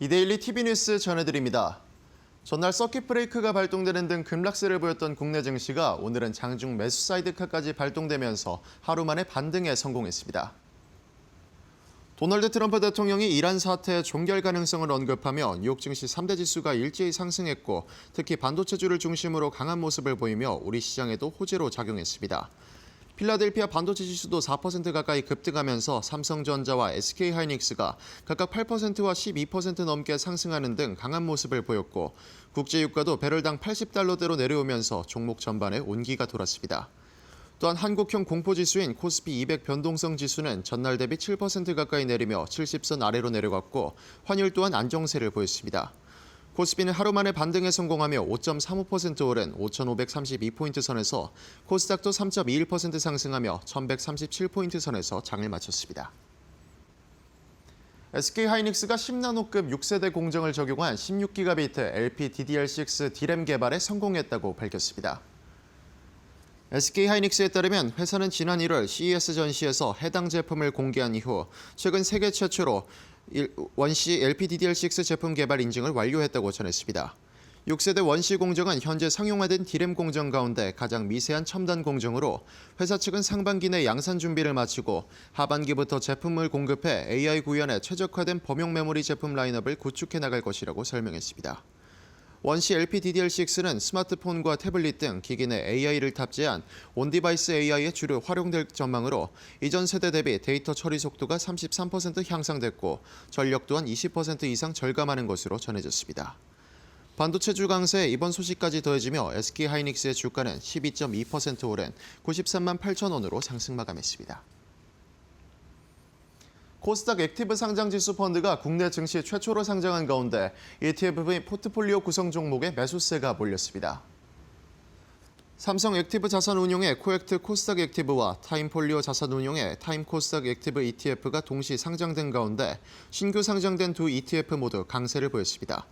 이데일리 TV 뉴스 전해드립니다. 전날 서킷 브레이크가 발동되는 등 급락세를 보였던 국내 증시가 오늘은 장중 매수 사이드카까지 발동되면서 하루 만에 반등에 성공했습니다. 도널드 트럼프 대통령이 이란 사태의 종결 가능성을 언급하며 뉴욕 증시 3대 지수가 일제히 상승했고 특히 반도체주를 중심으로 강한 모습을 보이며 우리 시장에도 호재로 작용했습니다. 필라델피아 반도체 지수도 4% 가까이 급등하면서 삼성전자와 SK하이닉스가 각각 8%와 12% 넘게 상승하는 등 강한 모습을 보였고 국제유가도 배럴당 80달러대로 내려오면서 종목 전반에 온기가 돌았습니다. 또한 한국형 공포지수인 코스피 200 변동성 지수는 전날 대비 7% 가까이 내리며 70선 아래로 내려갔고 환율 또한 안정세를 보였습니다. 코스피는 하루 만에 반등에 성공하며 5.35% 오른 5,532포인트 선에서 코스닥도 3.21% 상승하며 1,137포인트 선에서 장을 마쳤습니다. SK하이닉스가 10나노급 6세대 공정을 적용한 16기가비트 LPDDR6 D램 개발에 성공했다고 밝혔습니다. SK하이닉스에 따르면 회사는 지난 1월 CES 전시에서 해당 제품을 공개한 이후 최근 세계 최초로 원시 LPDDR6 제품 개발 인증을 완료했다고 전했습니다. 6세대 원시 공정은 현재 상용화된 D램 공정 가운데 가장 미세한 첨단 공정으로 회사 측은 상반기 내 양산 준비를 마치고 하반기부터 제품을 공급해 AI 구현에 최적화된 범용 메모리 제품 라인업을 구축해 나갈 것이라고 설명했습니다. 원시 LPDDR6는 스마트폰과 태블릿 등 기기 내 AI를 탑재한 온디바이스 AI에 주로 활용될 전망으로 이전 세대 대비 데이터 처리 속도가 33% 향상됐고 전력 또한 20% 이상 절감하는 것으로 전해졌습니다. 반도체주 강세에 이번 소식까지 더해지며 SK하이닉스의 주가는 12.2% 오른 93만 8천 원으로 상승 마감했습니다. 코스닥 액티브 상장지수 펀드가 국내 증시 최초로 상장한 가운데 ETF의 포트폴리오 구성 종목에 매수세가 몰렸습니다. 삼성 액티브 자산운용의 코액트 코스닥 액티브와 타임폴리오 자산운용의 타임 코스닥 액티브 ETF가 동시 상장된 가운데 신규 상장된 두 ETF 모두 강세를 보였습니다.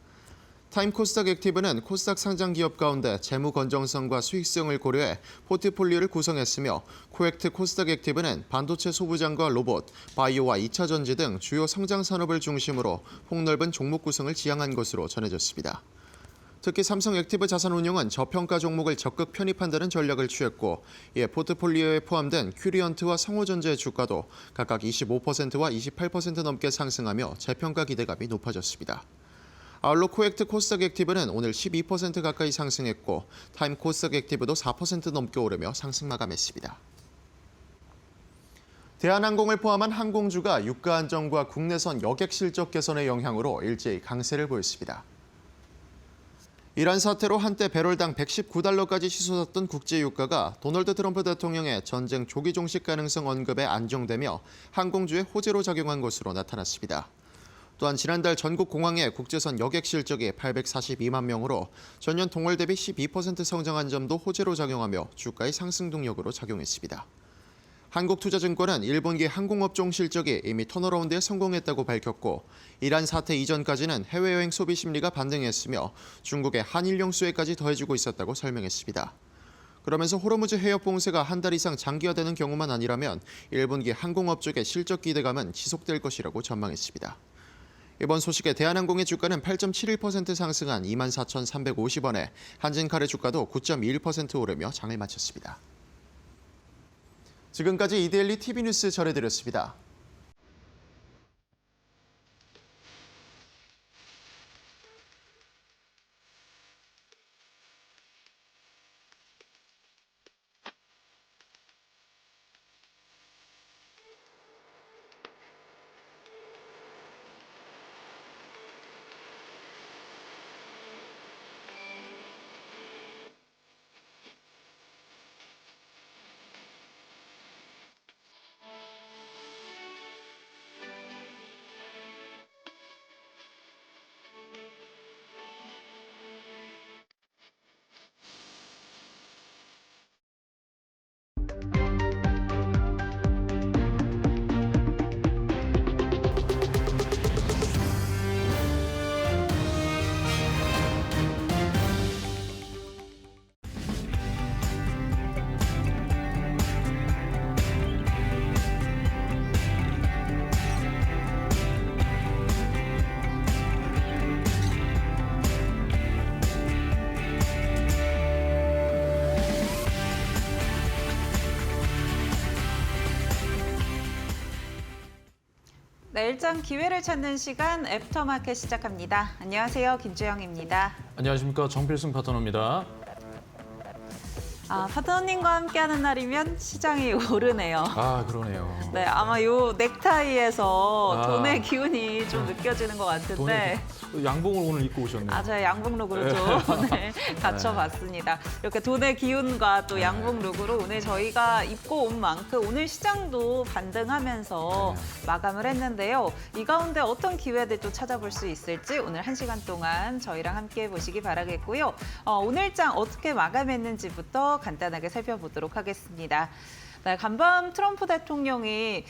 타임 코스닥 액티브는 코스닥 상장 기업 가운데 재무 건전성과 수익성을 고려해 포트폴리오를 구성했으며 코액트 코스닥 액티브는 반도체 소부장과 로봇, 바이오와 2차 전지 등 주요 성장 산업을 중심으로 폭넓은 종목 구성을 지향한 것으로 전해졌습니다. 특히 삼성 액티브 자산운용은 저평가 종목을 적극 편입한다는 전략을 취했고 이에 포트폴리오에 포함된 큐리언트와 성호전자의 주가도 각각 25%와 28% 넘게 상승하며 재평가 기대감이 높아졌습니다. 아울러 코액트 코스닥 액티브는 오늘 12% 가까이 상승했고 타임 코스닥 액티브도 4% 넘게 오르며 상승 마감했습니다. 대한항공을 포함한 항공주가 유가 안정과 국내선 여객 실적 개선의 영향으로 일제히 강세를 보였습니다. 이란 사태로 한때 배럴당 119달러까지 치솟았던 국제유가가 도널드 트럼프 대통령의 전쟁 조기 종식 가능성 언급에 안정되며 항공주의 호재로 작용한 것으로 나타났습니다. 또한 지난달 전국 공항의 국제선 여객 실적이 842만 명으로 전년 동월 대비 12% 성장한 점도 호재로 작용하며 주가의 상승 동력으로 작용했습니다. 한국투자증권은 1분기 항공업종 실적이 이미 턴어라운드에 성공했다고 밝혔고 이란 사태 이전까지는 해외여행 소비 심리가 반등했으며 중국의 한일령 수혜까지 더해지고 있었다고 설명했습니다. 그러면서 호르무즈 해협 봉쇄가 한 달 이상 장기화되는 경우만 아니라면 1분기 항공업종의 실적 기대감은 지속될 것이라고 전망했습니다. 이번 소식에 대한항공의 주가는 8.71% 상승한 24,350원에 한진칼의 주가도 9.21% 오르며 장을 마쳤습니다. 지금까지 이데일리 TV 뉴스 전해드렸습니다. 내일장 기회를 찾는 시간 애프터마켓 시작합니다. 안녕하세요, 김주영입니다. 안녕하십니까, 정필승 파트너입니다. 파트너님과 함께하는 날이면 시장이 오르네요. 아, 그러네요. 네, 아마 요 넥타이에서 아. 돈의 기운이 좀 느껴지는 것 같은데. 양봉을 오늘 입고 오셨네요. 제가 양복 룩으로 좀 오늘 갖춰봤습니다. 이렇게 돈의 기운과 또 양복 룩으로 오늘 저희가 입고 온 만큼 오늘 시장도 반등하면서 마감을 했는데요. 이 가운데 어떤 기회들 또 찾아볼 수 있을지 오늘 1시간 동안 저희랑 함께 보시기 바라겠고요. 오늘장 어떻게 마감했는지부터 간단하게 살펴보도록 하겠습니다. 네, 간밤 트럼프 대통령이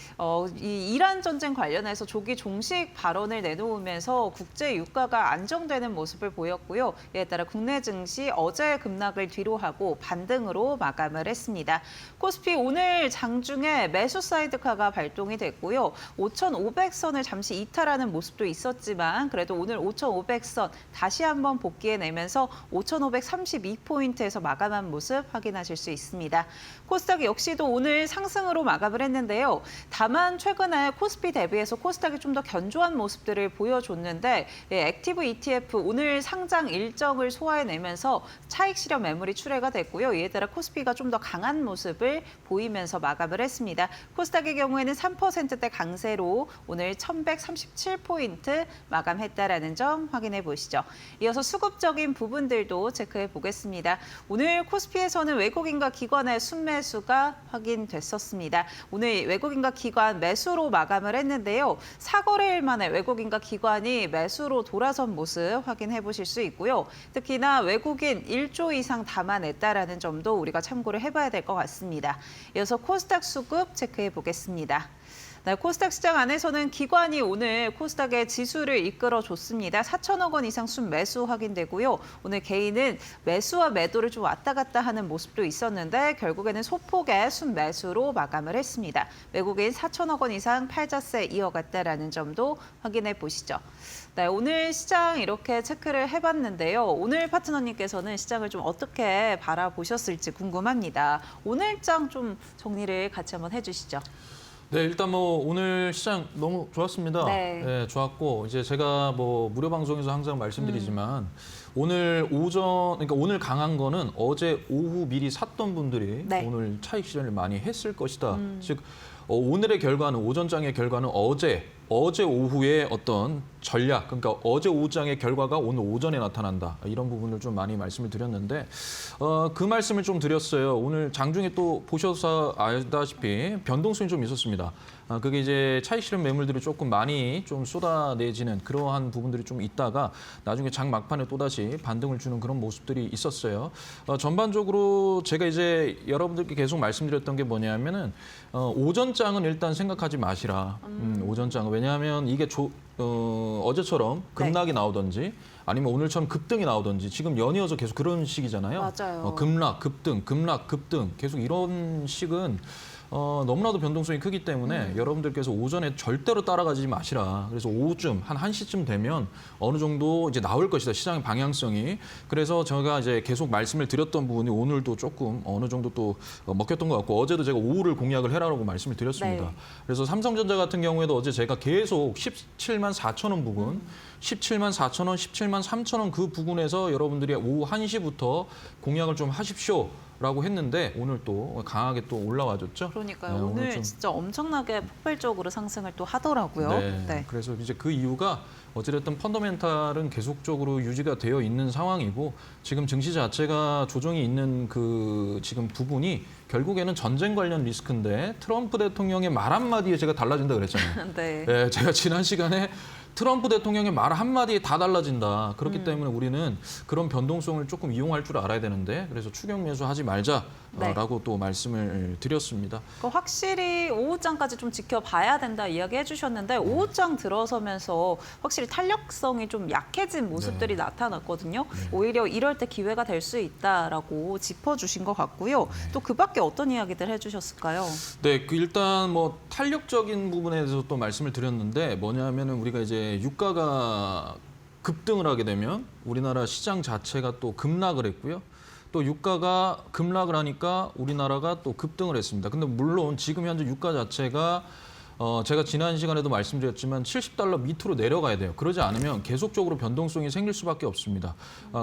이 이란 전쟁 관련해서 조기 종식 발언을 내놓으면서 국제 유가가 안정되는 모습을 보였고요. 이에 따라 국내 증시 어제 급락을 뒤로하고 반등으로 마감을 했습니다. 코스피 오늘 장중에 매수 사이드카가 발동이 됐고요. 5,500선을 잠시 이탈하는 모습도 있었지만 그래도 오늘 5,500선 다시 한번 복귀해내면서 5,532포인트에서 마감한 모습 확인하실 수 있습니다. 코스닥 역시도 오늘 상승으로 마감을 했는데요. 다만 최근에 코스피 대비해서 코스닥이 좀 더 견조한 모습들을 보여줬는데 액티브 ETF 오늘 상장 일정을 소화해내면서 차익 실현 매물이 출회가 됐고요. 이에 따라 코스피가 좀 더 강한 모습을 보이면서 마감을 했습니다. 코스닥의 경우에는 3%대 강세로 오늘 1,137포인트 마감했다라는 점 확인해 보시죠. 이어서 수급적인 부분들도 체크해 보겠습니다. 오늘 코스피에서는 외국인과 기관의 순매수가 확인됐었습니다. 오늘 외국인과 기관 매수로 마감을 했는데요. 4거래일 만에 외국인과 기관이 매수로 돌아선 모습 확인해 보실 수 있고요. 특히나 외국인 1조 이상 담아냈다라는 점도 우리가 참고를 해봐야 될 것 같습니다. 이어서 코스닥 수급 체크해 보겠습니다. 네, 코스닥 시장 안에서는 기관이 오늘 코스닥의 지수를 이끌어줬습니다. 4천억 원 이상 순매수 확인되고요. 오늘 개인은 매수와 매도를 좀 왔다 갔다 하는 모습도 있었는데 결국에는 소폭의 순매수로 마감을 했습니다. 외국인 4천억 원 이상 팔자세 이어갔다라는 점도 확인해 보시죠. 네, 오늘 시장 이렇게 체크를 해봤는데요. 오늘 파트너님께서는 시장을 좀 어떻게 바라보셨을지 궁금합니다. 오늘장 좀 정리를 같이 한번 해주시죠. 네, 일단 뭐 오늘 시장 너무 좋았습니다. 네. 좋았고 이제 제가 뭐 무료 방송에서 항상 말씀드리지만 오늘 오전, 그러니까 오늘 강한 거는 어제 오후 미리 샀던 분들이 네. 오늘 차익 실현을 많이 했을 것이다. 즉 오늘의 결과는 오전장의 결과는 어제 오후에 어떤 전략, 그러니까 어제 오후장의 결과가 오늘 오전에 나타난다. 이런 부분을 좀 많이 말씀을 드렸는데 그 말씀을 좀 드렸어요. 오늘 장중에 또 보셔서 알다시피 변동성이 좀 있었습니다. 그게 이제 차익 실현 매물들이 조금 많이 좀 쏟아내지는 그러한 부분들이 좀 있다가 나중에 장 막판에 또다시 반등을 주는 그런 모습들이 있었어요. 전반적으로 제가 이제 여러분들께 계속 말씀드렸던 게 뭐냐면은 오전장은 일단 생각하지 마시라. 오전장은 왜냐하면 이게 어제처럼 급락이 나오든지 아니면 오늘처럼 급등이 나오든지 지금 연이어서 계속 그런 식이잖아요. 맞아요. 급락, 급등, 급락, 급등 계속 이런 식은 너무나도 변동성이 크기 때문에 여러분들께서 오전에 절대로 따라가지 마시라. 그래서 오후쯤 한 1시쯤 되면 어느 정도 이제 나올 것이다. 시장의 방향성이. 그래서 제가 이제 계속 말씀을 드렸던 부분이 오늘도 조금 어느 정도 또 먹혔던 것 같고 어제도 제가 오후를 공략을 해라라고 말씀을 드렸습니다. 네. 그래서 삼성전자 같은 경우에도 어제 제가 계속 17만 4천 원 부근 17만 4천 원, 17만 3천 원 그 부근에서 여러분들이 오후 1시부터 공략을 좀 하십시오. 라고 했는데 오늘 또 강하게 또 올라와줬죠. 그러니까요. 네, 오늘 좀... 진짜 엄청나게 폭발적으로 상승을 또 하더라고요. 네. 그래서 이제 그 이유가 어찌됐든 펀더멘탈은 계속적으로 유지가 되어 있는 상황이고 지금 증시 자체가 조정이 있는 그 지금 부분이 결국에는 전쟁 관련 리스크인데 트럼프 대통령의 말 한마디에 제가 달라진다 그랬잖아요. 네. 네, 제가 지난 시간에 트럼프 대통령의 말 한마디에 다 달라진다. 그렇기 때문에 우리는 그런 변동성을 조금 이용할 줄 알아야 되는데 그래서 추경 매수하지 말자라고 또 말씀을 드렸습니다. 확실히 오후장까지 좀 지켜봐야 된다 이야기해 주셨는데 오후장 들어서면서 확실히 탄력성이 좀 약해진 모습들이 나타났거든요. 오히려 이럴 때 기회가 될 수 있다라고 짚어주신 것 같고요. 또 그 밖에 어떤 이야기들 해주셨을까요? 네, 일단 뭐 탄력적인 부분에 대해서 또 말씀을 드렸는데 뭐냐면은 우리가 이제 유가가 급등을 하게 되면 우리나라 시장 자체가 또 급락을 했고요. 또 유가가 급락을 하니까 우리나라가 또 급등을 했습니다. 근데 물론 지금 현재 유가 자체가 제가 지난 시간에도 말씀드렸지만 70달러 밑으로 내려가야 돼요. 그러지 않으면 계속적으로 변동성이 생길 수밖에 없습니다.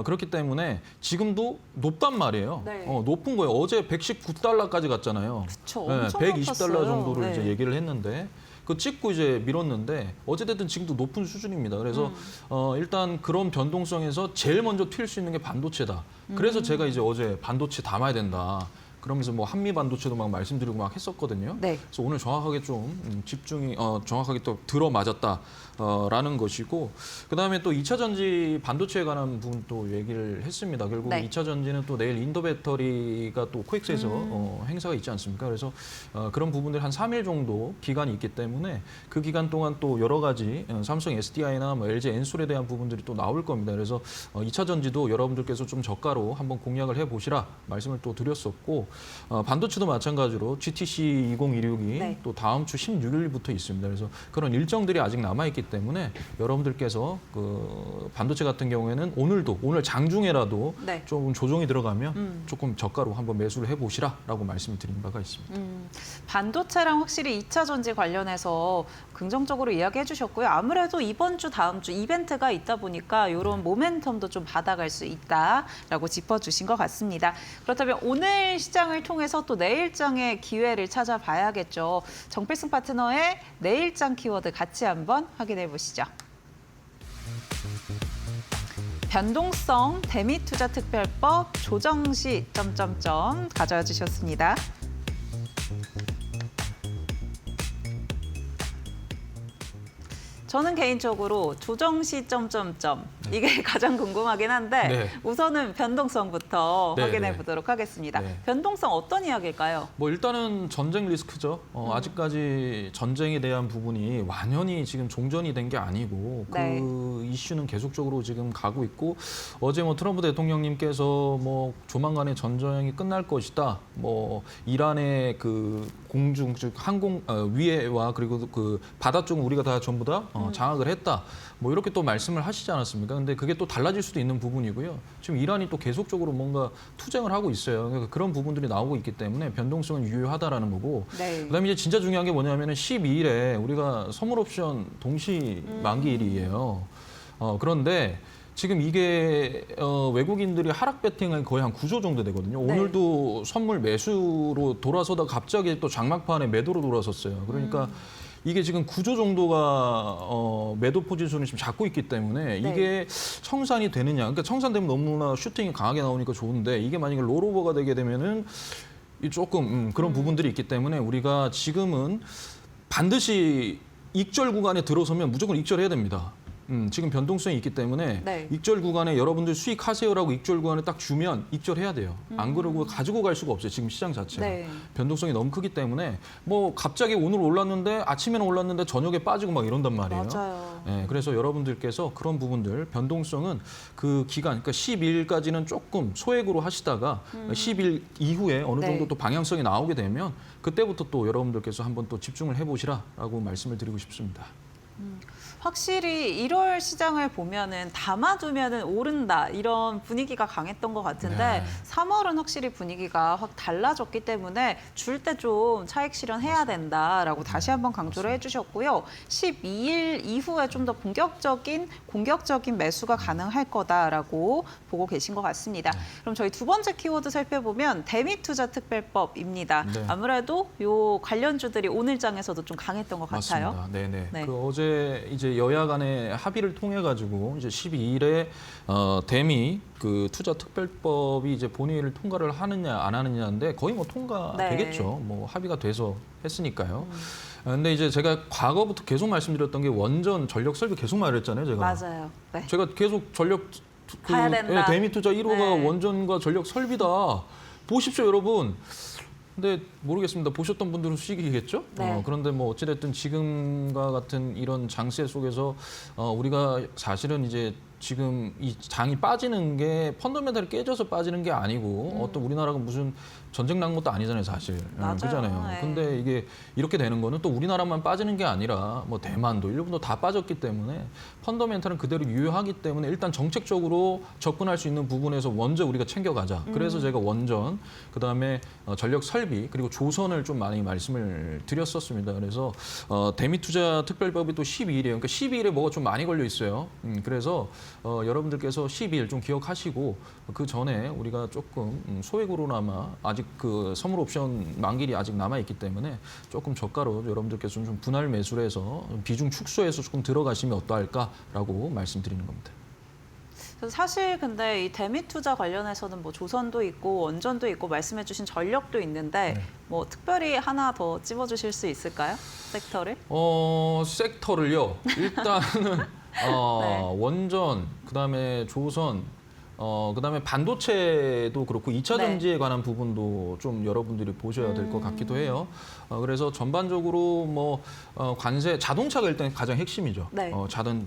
그렇기 때문에 지금도 높단 말이에요. 네. 높은 거예요. 어제 119달러까지 갔잖아요. 그쵸, 네, 엄청 120달러 높았어요. 정도를 네. 이제 얘기를 했는데 그 찍고 이제 밀었는데 어찌됐든 지금도 높은 수준입니다. 그래서 일단 그런 변동성에서 제일 먼저 튈 수 있는 게 반도체다. 그래서 제가 이제 어제 반도체 담아야 된다. 그러면서 뭐 한미 반도체도 막 말씀드리고 막 했었거든요. 네. 그래서 오늘 정확하게 좀 집중이 정확하게 또 들어맞았다라는 것이고 그다음에 또 2차 전지 반도체에 관한 부분 또 얘기를 했습니다. 결국 네. 2차 전지는 또 내일 인도 배터리가 또 코엑스에서 행사가 있지 않습니까? 그래서 그런 부분들 한 3일 정도 기간이 있기 때문에 그 기간 동안 또 여러 가지 삼성 SDI나 뭐 LG 엔솔에 대한 부분들이 또 나올 겁니다. 그래서 2차 전지도 여러분들께서 좀 저가로 한번 공략을 해보시라 말씀을 또 드렸었고 반도체도 마찬가지로 GTC 2016이 네. 또 다음 주 16일부터 있습니다. 그래서 그런 일정들이 아직 남아있기 때문에 여러분들께서 그 반도체 같은 경우에는 오늘 장중에라도 네. 조금 조정이 들어가면 조금 저가로 한번 매수를 해보시라라고 말씀을 드린 바가 있습니다. 반도체랑 확실히 2차 전지 관련해서 긍정적으로 이야기해 주셨고요. 아무래도 이번 주, 다음 주 이벤트가 있다 보니까 이런 모멘텀도 좀 받아갈 수 있다라고 짚어주신 것 같습니다. 그렇다면 오늘 시장을 통해서 또 내일장의 기회를 찾아봐야겠죠. 정필승 파트너의 내일장 키워드 같이 한번 확인해 보시죠. 변동성 대미투자 특별법 조정시 가져와 주셨습니다. 저는 개인적으로 조정시 이게 가장 궁금하긴 한데 네. 우선은 변동성부터 네, 확인해 네. 보도록 하겠습니다. 네. 변동성 어떤 이야기일까요? 뭐 일단은 전쟁 리스크죠. 아직까지 전쟁에 대한 부분이 완연히 지금 종전이 된 게 아니고 네. 그 이슈는 계속적으로 지금 가고 있고 어제 뭐 트럼프 대통령님께서 뭐 조만간에 전쟁이 끝날 것이다. 뭐 이란의 그 공중 즉 항공 위해와 그리고 그 바다 쪽은 우리가 다 전부 다 장악을 했다. 뭐 이렇게 또 말씀을 하시지 않았습니까? 근데 그게 또 달라질 수도 있는 부분이고요. 지금 이란이 또 계속적으로 뭔가 투쟁을 하고 있어요. 그러니까 그런 부분들이 나오고 있기 때문에 변동성은 유효하다라는 거고. 네. 그다음에 이제 진짜 중요한 게 뭐냐면은 12일에 우리가 선물 옵션 동시 만기일이에요. 그런데 지금 이게 외국인들이 하락 배팅은 거의 한 9조 정도 되거든요. 네. 오늘도 선물 매수로 돌아서다 갑자기 또 장막판에 매도로 돌아섰어요. 그러니까 이게 지금 9조 정도가 매도 포지션을 지금 잡고 있기 때문에 이게 청산이 되느냐. 그러니까 청산되면 너무나 슈팅이 강하게 나오니까 좋은데 이게 만약에 롤오버가 되게 되면은 이 조금 그런 부분들이 있기 때문에 우리가 지금은 반드시 익절 구간에 들어서면 무조건 익절해야 됩니다. 지금 변동성이 있기 때문에 네. 익절 구간에 여러분들 수익하세요라고 익절 구간에 딱 주면 익절해야 돼요. 안 그러고 가지고 갈 수가 없어요. 지금 시장 자체가. 네. 변동성이 너무 크기 때문에 뭐 갑자기 오늘 올랐는데 아침에는 올랐는데 저녁에 빠지고 막 이런단 말이에요. 맞아요. 네, 그래서 여러분들께서 그런 부분들 변동성은 그 기간 그러니까 12일까지는 조금 소액으로 하시다가 10일 이후에 어느 정도 네. 또 방향성이 나오게 되면 그때부터 또 여러분들께서 한번 또 집중을 해보시라라고 말씀을 드리고 싶습니다. 확실히 1월 시장을 보면은 담아두면은 오른다 이런 분위기가 강했던 것 같은데 네. 3월은 확실히 분위기가 확 달라졌기 때문에 줄 때 좀 차익 실현해야 된다라고 다시 한번 강조를 해주셨고요. 12일 이후에 좀 더 공격적인 매수가 가능할 거다라고 보고 계신 것 같습니다. 그럼 저희 두 번째 키워드 살펴보면 대미투자 특별법입니다. 네. 아무래도 요 관련주들이 오늘 장에서도 좀 강했던 것 같아요. 맞습니다. 네네. 네. 그 어제 이제 여야 간의 합의를 통해 가지고 이제 12일에 대미 그 투자 특별법이 이제 본회의를 통과를 하느냐 안 하느냐인데 거의 뭐 통과되겠죠. 네. 뭐 합의가 돼서 했으니까요. 근데 이제 제가 과거부터 계속 말씀드렸던 게 원전 전력 설비 계속 말했잖아요, 제가. 맞아요. 네. 제가 계속 전력 가야 된다. 대미 투자 1호가 네. 원전과 전력 설비다. 보십시오, 여러분. 근데 모르겠습니다. 보셨던 분들은 수익이겠죠? 네. 그런데 뭐 어찌됐든 지금과 같은 이런 장세 속에서 우리가 사실은 이제 지금 이 장이 빠지는 게 펀더멘탈이 깨져서 빠지는 게 아니고 어떤 우리나라가 무슨 전쟁 난 것도 아니잖아요, 사실. 맞아요. 그잖아요. 네. 근데 이게 이렇게 되는 거는 또 우리나라만 빠지는 게 아니라 뭐 대만도 일본도 다 빠졌기 때문에 펀더멘탈은 그대로 유효하기 때문에 일단 정책적으로 접근할 수 있는 부분에서 먼저 우리가 챙겨가자. 그래서 제가 원전, 그다음에 전력 설비 그리고 조선을 좀 많이 말씀을 드렸었습니다. 그래서 대미투자 특별법이 또 12일이에요. 그러니까 12일에 뭐가 좀 많이 걸려 있어요. 그래서 여러분들께서 12일 좀 기억하시고 그 전에 우리가 조금 소액으로나마 아직 그 선물 옵션 만기일이 아직 남아 있기 때문에 조금 저가로 여러분들께서 좀 분할 매수를 해서 비중 축소해서 조금 들어가시면 어떠할까라고 말씀드리는 겁니다. 사실 근데 이 대미 투자 관련해서는 뭐 조선도 있고 원전도 있고 말씀해주신 전력도 있는데 뭐 특별히 하나 더 찝어주실 수 있을까요? 섹터를? 섹터를요. 일단은 네. 원전, 그다음에 조선, 그다음에 반도체도 그렇고 2차 네. 전지에 관한 부분도 좀 여러분들이 보셔야 될 것 같기도 해요. 그래서 전반적으로 뭐 관세, 자동차가 일단 가장 핵심이죠. 네.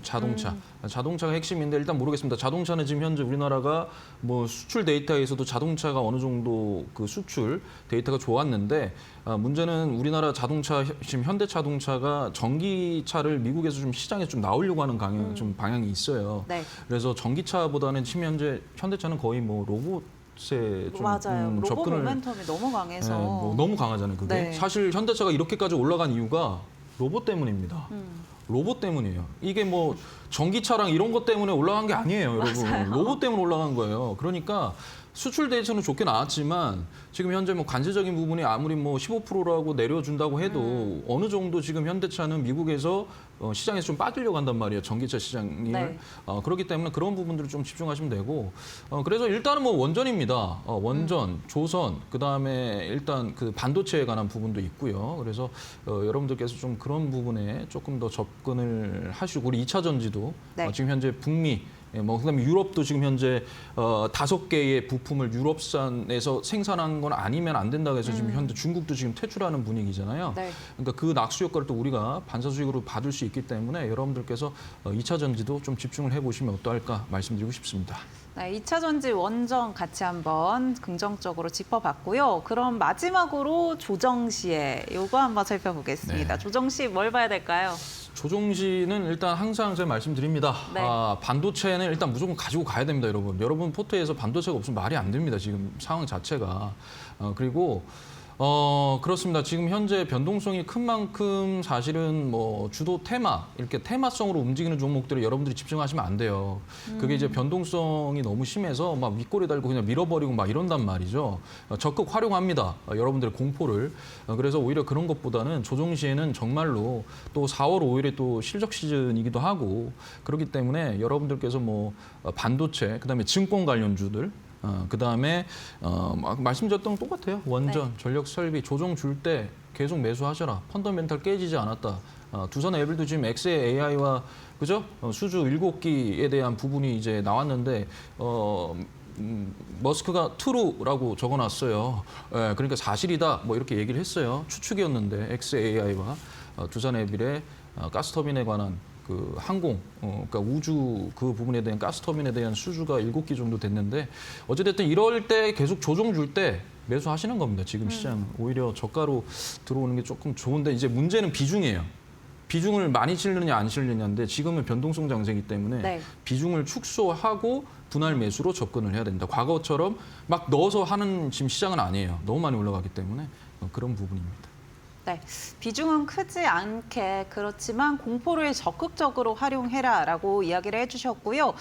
자동차. 자동차가 핵심인데 일단 모르겠습니다. 자동차는 지금 현재 우리나라가 뭐 수출 데이터에서도 자동차가 어느 정도 그 수출 데이터가 좋았는데 문제는 우리나라 자동차 지금 현대자동차가 전기차를 미국에서 좀 시장에 좀 나오려고 하는 좀 방향이 있어요. 네. 그래서 전기차보다는 지금 현재 현대차는 거의 뭐 로봇에 좀 맞아요. 로봇 접근을 모멘텀이 너무 강해서. 네, 뭐 너무 강하잖아요. 그게 네. 사실 현대차가 이렇게까지 올라간 이유가 로봇 때문입니다. 로봇 때문이에요. 이게 뭐 전기차랑 이런 것 때문에 올라간 게 아니에요, 여러분. 맞아요. 로봇 때문에 올라간 거예요. 그러니까 수출 데이터는 좋게 나왔지만 지금 현재 뭐 관세적인 부분이 아무리 뭐 15%라고 내려준다고 해도 어느 정도 지금 현대차는 미국에서 시장에서 좀 빠지려고 한단 말이에요. 전기차 시장을. 네. 그렇기 때문에 그런 부분들을 좀 집중하시면 되고 그래서 일단은 뭐 원전입니다. 원전, 조선, 그다음에 일단 그 반도체에 관한 부분도 있고요. 그래서 여러분들께서 좀 그런 부분에 조금 더 접근을 하시고 우리 2차 전지도 네. 지금 현재 북미 뭐 그다음에 유럽도 지금 현재 5개의 부품을 유럽산에서 생산한 건 아니면 안 된다고 해서 지금 현재 중국도 지금 퇴출하는 분위기잖아요. 네. 그러니까 그 낙수 효과를 또 우리가 반사수익으로 받을 수 있기 때문에 여러분들께서 2차 전지도 좀 집중을 해보시면 어떨까 말씀드리고 싶습니다. 네, 2차 전지 원전 같이 한번 긍정적으로 짚어봤고요. 그럼 마지막으로 조정시에 요거 한번 살펴보겠습니다. 네. 조정시 뭘 봐야 될까요? 조정시는 일단 항상 제가 말씀드립니다. 네. 반도체는 일단 무조건 가지고 가야 됩니다, 여러분. 여러분 포트에서 반도체가 없으면 말이 안 됩니다, 지금 상황 자체가. 그리고 그렇습니다. 지금 현재 변동성이 큰 만큼 사실은 뭐 주도 테마, 이렇게 테마성으로 움직이는 종목들을 여러분들이 집중하시면 안 돼요. 그게 이제 변동성이 너무 심해서 막 윗꼬리 달고 그냥 밀어버리고 막 이런단 말이죠. 적극 활용합니다. 여러분들의 공포를. 그래서 오히려 그런 것보다는 조정 시에는 정말로 또 4월 5일에 또 실적 시즌이기도 하고 그렇기 때문에 여러분들께서 뭐 반도체, 그다음에 증권 관련주들 그다음에 말씀드렸던 건 똑같아요. 원전, 네. 전력 설비 조정 줄 때 계속 매수하셔라. 펀더멘탈 깨지지 않았다. 두산 에블도 지금 XAI와 그죠? 수주 7기에 대한 부분이 이제 나왔는데 머스크가 트루라고 적어놨어요. 그러니까 사실이다. 뭐 이렇게 얘기를 했어요. 추측이었는데 XAI와 두산 에블의 가스터빈에 관한 그 항공, 그러니까 우주 그 부분에 대한 가스터빈에 대한 수주가 7기 정도 됐는데 어찌됐든 이럴 때 계속 조정 줄 때 매수하시는 겁니다. 지금 시장 오히려 저가로 들어오는 게 조금 좋은데 이제 문제는 비중이에요. 비중을 많이 실느냐 안 실느냐인데 지금은 변동성 장세이기 때문에 네. 비중을 축소하고 분할 매수로 접근을 해야 된다. 과거처럼 막 넣어서 하는 지금 시장은 아니에요. 너무 많이 올라가기 때문에 그런 부분입니다. 네, 비중은 크지 않게 그렇지만 공포를 적극적으로 활용해라라고 이야기를 해주셨고요.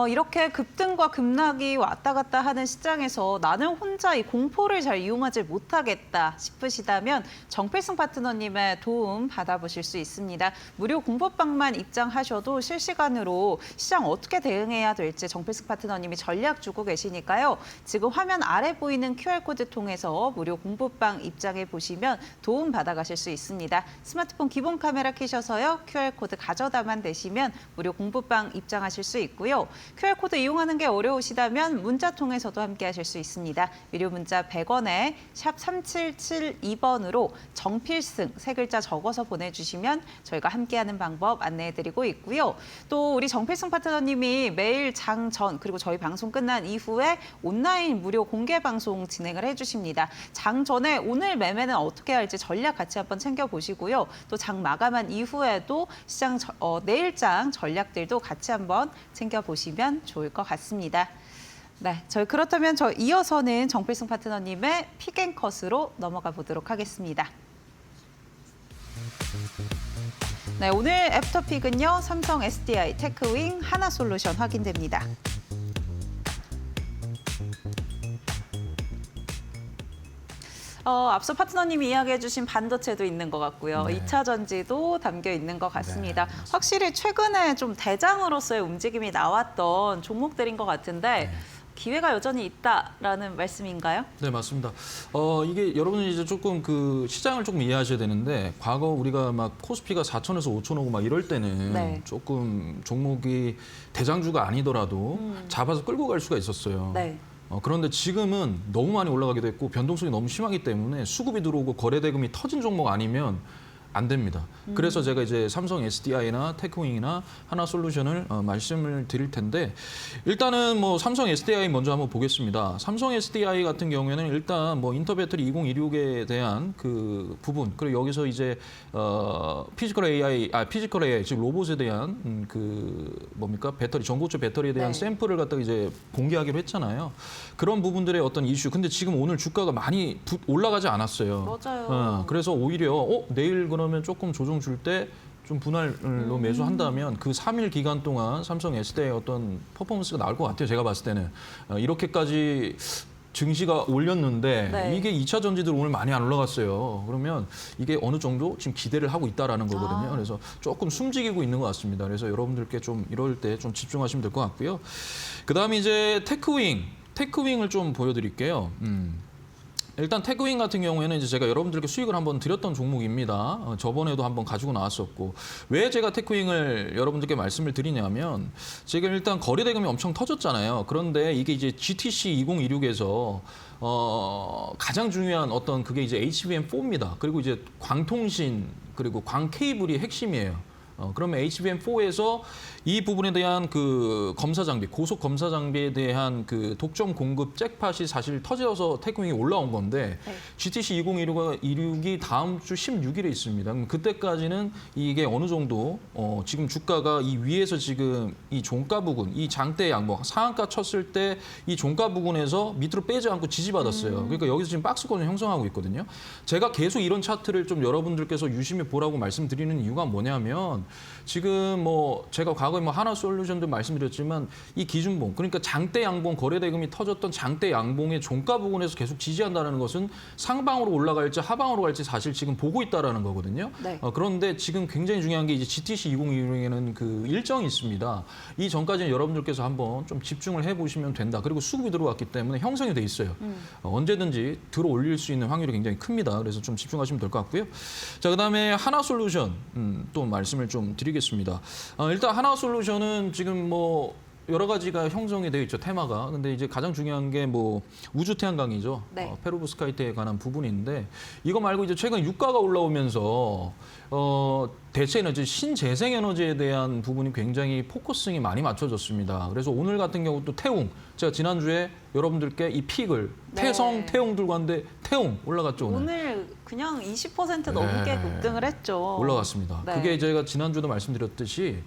이렇게 급등과 급락이 왔다 갔다 하는 시장에서 나는 혼자 이 공포를 잘 이용하지 못하겠다 싶으시다면 정필승 파트너님의 도움 받아보실 수 있습니다. 무료 공포방만 입장하셔도 실시간으로 시장 어떻게 대응해야 될지 정필승 파트너님이 전략 주고 계시니까요. 지금 화면 아래 보이는 QR코드 통해서 무료 공포방 입장해 보시면 도움 쿠폰 받아가실 수 있습니다. 스마트폰 기본 카메라 켜셔서요. QR코드 가져다만 대시면 무료 공부방 입장하실 수 있고요. QR코드 이용하는 게 어려우시다면 문자 통해서도 함께 하실 수 있습니다. 유료 문자 100원에 샵 3772번으로 정필승 세 글자 적어서 보내주시면 저희가 함께하는 방법 안내해드리고 있고요. 또 우리 정필승 파트너님이 매일 장 전 그리고 저희 방송 끝난 이후에 온라인 무료 공개 방송 진행을 해주십니다. 장 전에 오늘 매매는 어떻게 할지 전략 같이 한번 챙겨보시고요. 또 장 마감한 이후에도 시장 내일장 전략들도 같이 한번 챙겨보시면 좋을 것 같습니다. 네, 저희 그렇다면 이어서는 정필승 파트너님의 픽앤컷으로 넘어가 보도록 하겠습니다. 네, 오늘 애프터픽은요. 삼성 SDI, 테크윙, 하나솔루션 확인됩니다. 앞서 파트너님이 이야기해 주신 반도체도 있는 것 같고요. 네. 2차 전지도 담겨 있는 것 같습니다. 네, 확실히 최근에 좀 대장으로서의 움직임이 나왔던 종목들인 것 같은데 네. 기회가 여전히 있다라는 말씀인가요? 네, 맞습니다. 이게 여러분이 이제 조금 그 시장을 조금 이해하셔야 되는데 과거 우리가 막 코스피가 4천에서 5천 오고 막 이럴 때는 네. 조금 종목이 대장주가 아니더라도 잡아서 끌고 갈 수가 있었어요. 네. 그런데 지금은 너무 많이 올라가게 됐고 변동성이 너무 심하기 때문에 수급이 들어오고 거래대금이 터진 종목 아니면 안 됩니다. 그래서 제가 이제 삼성 SDI나 테크윙이나 하나솔루션을 말씀을 드릴 텐데 일단은 뭐 삼성 SDI 먼저 한번 보겠습니다. 삼성 SDI 같은 경우에는 일단 뭐 인터배터리 2026에 대한 그 부분 그리고 여기서 이제 피지컬 AI 즉 로봇에 대한 그 뭡니까 배터리 전고체 배터리에 대한 네. 샘플을 갖다가 이제 공개하기로 했잖아요. 그런 부분들의 어떤 이슈. 근데 지금 오늘 주가가 많이 올라가지 않았어요. 맞아요. 그래서 오히려 내일 그러면 조금 조정 줄 때 좀 분할로 매수한다면 그 3일 기간 동안 삼성 S대의 어떤 퍼포먼스가 나올 것 같아요. 제가 봤을 때는 이렇게까지 증시가 올렸는데 네. 이게 2차 전지들 오늘 많이 안 올라갔어요. 그러면 이게 어느 정도 지금 기대를 하고 있다라는 거거든요. 그래서 조금 숨지기고 있는 것 같습니다. 그래서 여러분들께 좀 이럴 때 좀 집중하시면 될 것 같고요. 그다음에 이제 테크윙을 좀 보여드릴게요. 일단 테크윙 같은 경우에는 이제 제가 여러분들께 수익을 한번 드렸던 종목입니다. 저번에도 한번 가지고 나왔었고 왜 제가 테크윙을 여러분들께 말씀을 드리냐면 지금 일단 거래대금이 엄청 터졌잖아요. 그런데 이게 이제 GTC 2026에서 가장 중요한 어떤 그게 이제 HBM4입니다. 그리고 이제 광통신 그리고 광케이블이 핵심이에요. 그러면 HBM4에서 이 부분에 대한 그 검사 장비, 고속 검사 장비에 대한 그 독점 공급 잭팟이 사실 터져서 테크윙이 올라온 건데 네. GTC 2026이 다음 주 16일에 있습니다. 그럼 그때까지는 이게 어느 정도 지금 주가가 이 위에서 지금 이 종가 부근, 이 장대 양봉 상한가 쳤을 때 이 종가 부근에서 밑으로 빼지 않고 지지받았어요. 그러니까 여기서 지금 박스권을 형성하고 있거든요. 제가 계속 이런 차트를 좀 여러분들께서 유심히 보라고 말씀드리는 이유가 뭐냐면 지금 뭐 제가 과거에 뭐 하나솔루션도 말씀드렸지만 이 기준봉 그러니까 장대 양봉 거래대금이 터졌던 장대 양봉의 종가 부분에서 계속 지지한다는 것은 상방으로 올라갈지 하방으로 갈지 사실 지금 보고 있다라는 거거든요. 네. 그런데 지금 굉장히 중요한 게 이제 GTC 2026에는 그 일정이 있습니다. 이 전까지는 여러분들께서 한번 좀 집중을 해보시면 된다. 그리고 수급이 들어왔기 때문에 형성이 돼 있어요. 언제든지 들어 올릴 수 있는 확률이 굉장히 큽니다. 그래서 좀 집중하시면 될 것 같고요. 자, 그다음에 하나솔루션 또 말씀을 좀 드리겠습니다. 일단 하나솔루션은 지금 뭐 여러 가지가 형성이 되어 있죠, 테마가. 근데 이제 가장 중요한 게 뭐 우주 태양광이죠. 네. 페로브스카이트에 관한 부분인데 이거 말고 이제 최근 유가가 올라오면서 대체에너지 신재생 에너지에 대한 부분이 굉장히 포커싱이 많이 맞춰졌습니다. 그래서 오늘 같은 경우 또 태웅 제가 지난주에 여러분들께 이 픽을 네. 태성 태웅 들고 왔는데 태웅 올라갔죠 오늘. 오늘 그냥 20% 넘게 네. 급등을 했죠. 올라갔습니다. 네. 그게 제가 지난주도 말씀드렸듯이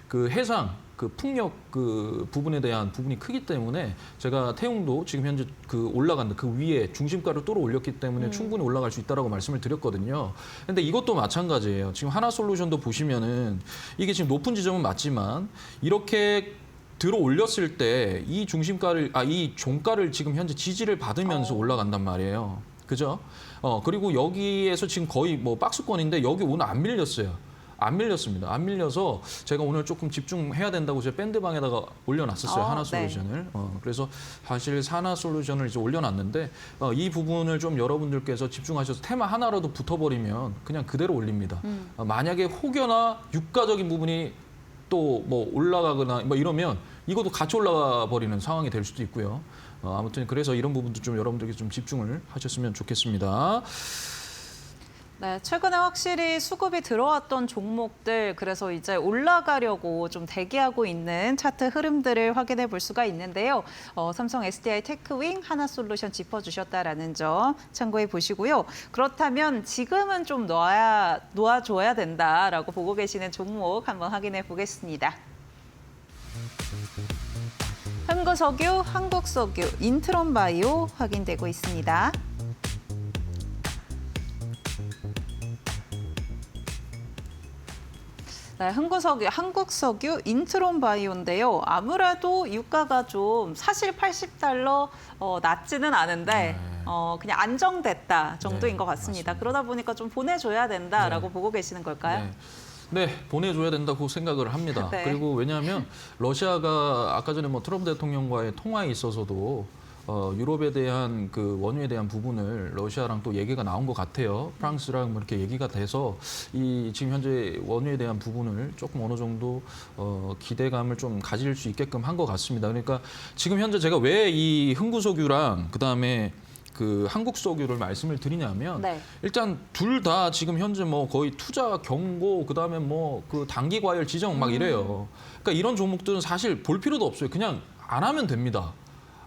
그 해상 그 풍력 그 부분에 대한 부분이 크기 때문에 제가 태웅도 지금 현재 그 올라간다 그 위에 중심가를 또 올렸기 때문에 충분히 올라갈 수 있다라고 말씀을 드렸거든요. 근데 이것도 마찬가지예요. 지금 하나솔루션도 보시면은 이게 지금 높은 지점은 맞지만 이렇게 들어 올렸을 때 이 중심가를 이 종가를 지금 현재 지지를 받으면서 올라간단 말이에요. 그죠? 그리고 여기에서 지금 거의 뭐 박스권인데 여기 오늘 안 밀렸어요. 안 밀렸습니다. 안 밀려서 제가 오늘 조금 집중해야 된다고 제 밴드방에다가 올려놨었어요. 하나솔루션을. 그래서 사실 하나솔루션을 이제 올려놨는데 이 부분을 좀 여러분들께서 집중하셔서 테마 하나라도 붙어버리면 그냥 그대로 올립니다. 만약에 혹여나 유가적인 부분이 또 뭐 올라가거나 뭐 이러면 이것도 같이 올라가 버리는 상황이 될 수도 있고요. 아무튼 그래서 이런 부분도 좀 여러분들께 좀 집중을 하셨으면 좋겠습니다. 네, 최근에 확실히 수급이 들어왔던 종목들, 그래서 이제 올라가려고 좀 대기하고 있는 차트 흐름들을 확인해 볼 수가 있는데요. 삼성 SDI 테크윙, 하나솔루션 짚어주셨다라는 점 참고해 보시고요. 그렇다면 지금은 좀 놓아줘야 된다라고 보고 계시는 종목 한번 확인해 보겠습니다. 흥구석유, 한국석유, 인트론바이오 확인되고 있습니다. 네, 흥구석유, 한국석유, 인트론바이오인데요. 아무래도 유가가 좀 사실 $80 낮지는 않은데 그냥 안정됐다 정도인 네, 것 같습니다. 맞습니다. 그러다 보니까 좀 보내줘야 된다라고 네. 보고 계시는 걸까요? 네, 보내줘야 된다고 생각을 합니다. 네. 그리고 왜냐하면 러시아가 아까 전에 뭐 트럼프 대통령과의 통화에 있어서도 유럽에 대한 그 원유에 대한 부분을 러시아랑 또 얘기가 나온 것 같아요. 프랑스랑 뭐 이렇게 얘기가 돼서 이 지금 현재 원유에 대한 부분을 조금 어느 정도 기대감을 좀 가질 수 있게끔 한 것 같습니다. 그러니까 지금 현재 제가 왜 이 흥구석유랑 그다음에 그 한국석유를 말씀을 드리냐면 네. 일단 둘 다 지금 현재 뭐 거의 투자 경고 그다음에 뭐 그 단기 과열 지정 막 이래요. 그러니까 이런 종목들은 사실 볼 필요도 없어요. 그냥 안 하면 됩니다.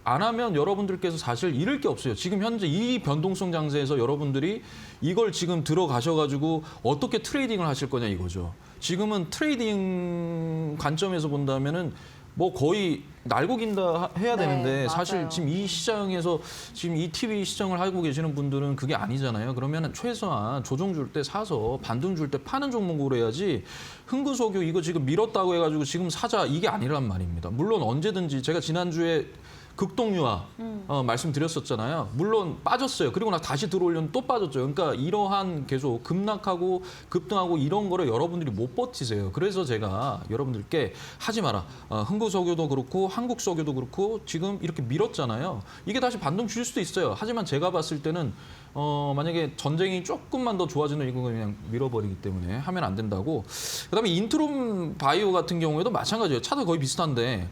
안 하면 여러분들께서 사실 잃을 게 없어요. 지금 현재 이 변동성 장세에서 여러분들이 이걸 지금 들어가셔가지고 어떻게 트레이딩을 하실 거냐 이거죠. 지금은 트레이딩 관점에서 본다면은 뭐 거의 날고 긴다 해야 네, 되는데 맞아요. 사실 지금 이 시장에서 지금 이 TV 시장을 하고 계시는 분들은 그게 아니잖아요. 그러면 최소한 조정 줄 때 사서 반등 줄 때 파는 종목으로 해야지 흥구석유 이거 지금 밀었다고 해가지고 지금 사자 이게 아니란 말입니다. 물론 언제든지 제가 지난주에 극동유화 말씀드렸었잖아요. 물론 빠졌어요. 그리고 나 다시 들어올려면 또 빠졌죠. 그러니까 이러한 계속 급락하고 급등하고 이런 거를 여러분들이 못 버티세요. 그래서 제가 여러분들께 하지 마라. 흥구석유도 그렇고 한국석유도 그렇고 지금 이렇게 밀었잖아요. 이게 다시 반등 줄 수도 있어요. 하지만 제가 봤을 때는 만약에 전쟁이 조금만 더 좋아지는 이거 그냥 밀어버리기 때문에 하면 안 된다고. 그다음에 인트론 바이오 같은 경우에도 마찬가지예요. 차도 거의 비슷한데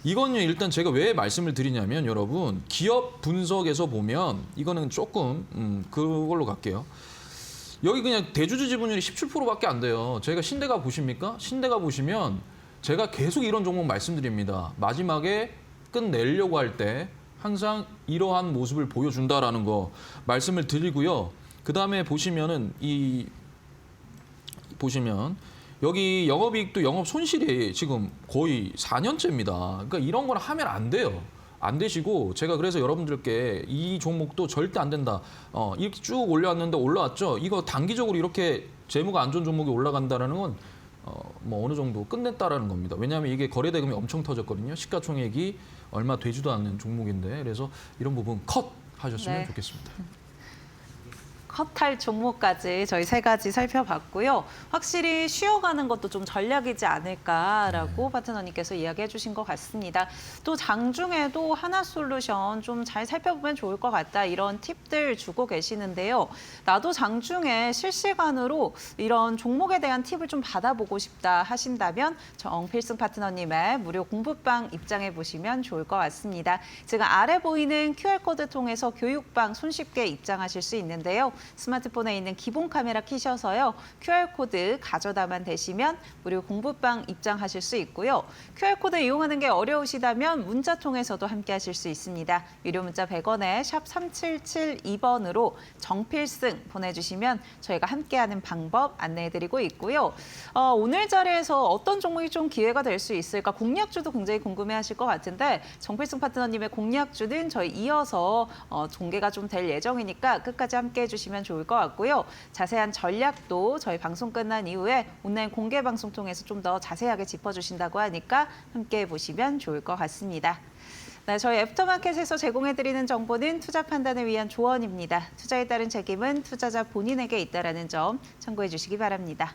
이건요 일단 제가 왜 말씀을 드리냐면 여러분 기업 분석에서 보면 이거는 조금 그걸로 갈게요. 여기 그냥 대주주 지분율이 17%밖에 안 돼요. 저희가 신대가 보십니까? 신대가 보시면 제가 계속 이런 종목 말씀드립니다. 마지막에 끝내려고 할 때 항상 이러한 모습을 보여준다라는 거 말씀을 드리고요. 그다음에 보시면은 보시면 여기 영업이익도 영업 손실이 지금 거의 4년째입니다. 그러니까 이런 걸 하면 안 돼요. 안 되시고 제가 그래서 여러분들께 이 종목도 절대 안 된다. 이렇게 쭉 올라왔는데 올라왔죠. 이거 단기적으로 이렇게 재무가 안 좋은 종목이 올라간다는 건 뭐 어느 정도 끝냈다라는 겁니다. 왜냐하면 이게 거래 대금이 엄청 터졌거든요. 시가총액이 얼마 되지도 않는 종목인데 그래서 이런 부분 컷 하셨으면 네. 좋겠습니다. 컷할 종목까지 저희 세 가지 살펴봤고요. 확실히 쉬어가는 것도 좀 전략이지 않을까라고 파트너님께서 이야기해 주신 것 같습니다. 또 장중에도 하나솔루션 좀 잘 살펴보면 좋을 것 같다 이런 팁들 주고 계시는데요. 나도 장중에 실시간으로 이런 종목에 대한 팁을 좀 받아보고 싶다 하신다면 정필승 파트너님의 무료 공부방 입장해 보시면 좋을 것 같습니다. 지금 아래 보이는 QR코드 통해서 교육방 손쉽게 입장하실 수 있는데요. 스마트폰에 있는 기본 카메라 켜셔서요. QR코드 가져다만 대시면 무료 공부방 입장하실 수 있고요. QR코드 이용하는 게 어려우시다면 문자 통해서도 함께 하실 수 있습니다. 유료 문자 100원에 샵 3772번으로 정필승 보내주시면 저희가 함께하는 방법 안내해드리고 있고요. 오늘 자리에서 어떤 종목이 좀 기회가 될 수 있을까 공략주도 굉장히 궁금해하실 것 같은데 정필승 파트너님의 공략주는 저희 이어서 공개가 좀 될 예정이니까 끝까지 함께해 주시면 좋을 것 같고요. 자세한 전략도 저희 방송 끝난 이후에 온라인 공개 방송 통해서 좀 더 자세하게 짚어주신다고 하니까 함께해 보시면 좋을 것 같습니다. 네, 저희 애프터마켓에서 제공해드리는 정보는 투자 판단을 위한 조언입니다. 투자에 따른 책임은 투자자 본인에게 있다는 점 참고해 주시기 바랍니다.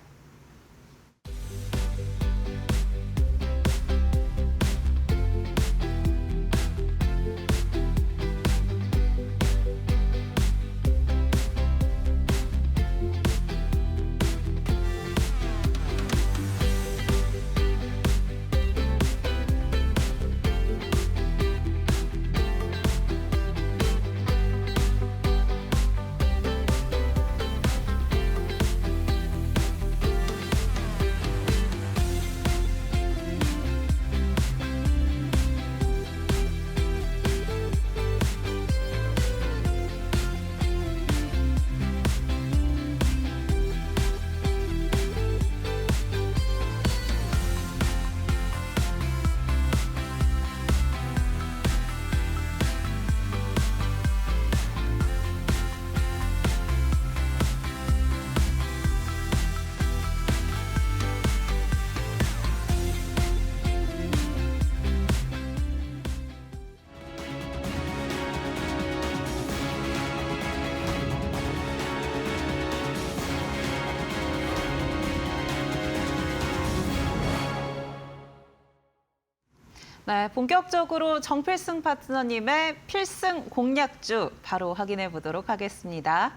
네, 본격적으로 정필승 파트너님의 필승 공략주 바로 확인해 보도록 하겠습니다.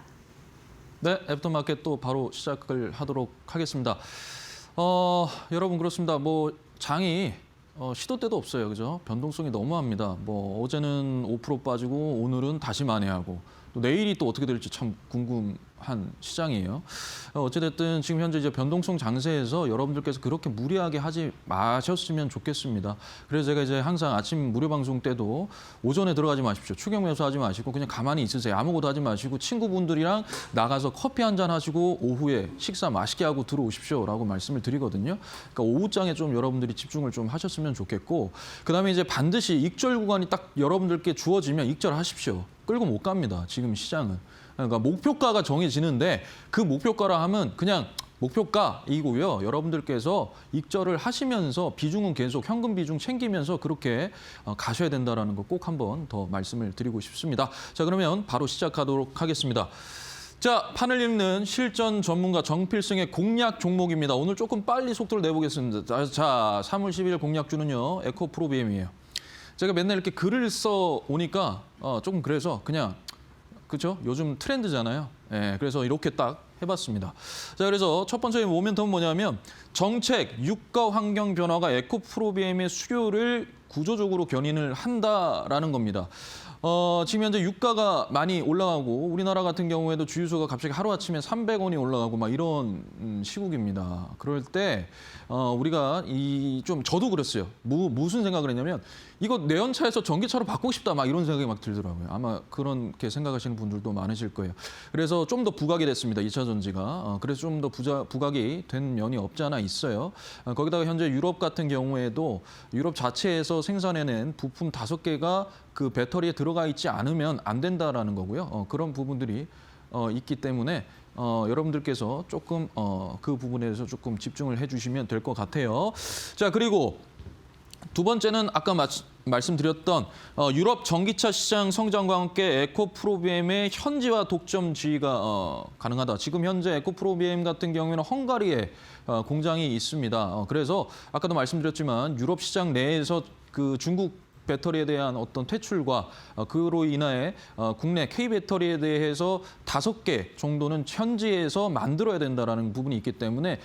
네, 애프터마켓 또 바로 시작을 하도록 하겠습니다. 여러분 그렇습니다. 뭐 장이 시도 때도 없어요, 그죠? 변동성이 너무합니다. 뭐 어제는 5% 빠지고 오늘은 다시 만회하고 또 내일이 또 어떻게 될지 참 궁금한 시장이에요. 어찌됐든 지금 현재 이제 변동성 장세에서 여러분들께서 그렇게 무리하게 하지 마셨으면 좋겠습니다. 그래서 제가 이제 항상 아침 무료 방송 때도 오전에 들어가지 마십시오. 추격 매수하지 마시고 그냥 가만히 있으세요. 아무것도 하지 마시고 친구분들이랑 나가서 커피 한잔 하시고 오후에 식사 맛있게 하고 들어오십시오라고 말씀을 드리거든요. 그러니까 오후장에 좀 여러분들이 집중을 좀 하셨으면 좋겠고 그다음에 이제 반드시 익절 구간이 딱 여러분들께 주어지면 익절하십시오. 끌고 못 갑니다. 지금 시장은. 그러니까 목표가가 정해지는데 그 목표가라 하면 그냥 목표가이고요. 여러분들께서 익절을 하시면서 비중은 계속 현금 비중 챙기면서 그렇게 가셔야 된다는 거 꼭 한번 더 말씀을 드리고 싶습니다. 자, 그러면 바로 시작하도록 하겠습니다. 자, 판을 읽는 실전 전문가 정필승의 공략 종목입니다. 오늘 조금 빨리 속도를 내보겠습니다. 자, 3월 10일 공략주는요. 에코프로비엠이에요. 제가 맨날 이렇게 글을 써 오니까 조금 그래서 그냥 그렇죠? 요즘 트렌드잖아요. 예, 그래서 이렇게 딱 해봤습니다. 자, 그래서 첫 번째 모멘텀은 뭐냐면 정책, 유가 환경 변화가 에코프로비엠의 수요를 구조적으로 견인을 한다라는 겁니다. 지금 현재 유가가 많이 올라가고 우리나라 같은 경우에도 주유소가 갑자기 하루아침에 300원이 올라가고 막 이런 시국입니다. 그럴 때 우리가 저도 그랬어요. 무슨 생각을 했냐면 이거 내연차에서 전기차로 바꾸고 싶다 막 이런 생각이 막 들더라고요. 아마 그렇게 생각하시는 분들도 많으실 거예요. 그래서 좀 더 부각이 됐습니다. 2차 전지가. 그래서 좀 더 부각이 된 면이 없지 않아 있어요. 거기다가 현재 유럽 같은 경우에도 유럽 자체에서 생산해낸 부품 5개가 그 배터리에 들어가 있지 않으면 안 된다라는 거고요. 그런 부분들이 있기 때문에 여러분들께서 조금 그 부분에 대해서 조금 집중을 해주시면 될 것 같아요. 자, 그리고 두 번째는 아까 말씀드렸던 유럽 전기차 시장 성장과 함께 에코프로비엠의 현지화 독점지위가 가능하다. 지금 현재 에코프로비엠 같은 경우에는 헝가리에 공장이 있습니다. 그래서 아까도 말씀드렸지만 유럽 시장 내에서 그 중국 배터리에 대한 어떤 퇴출과 그로 인해 국내 K배터리에 대해서 5개 정도는 현지에서 만들어야 된다는 부분이 있기 때문에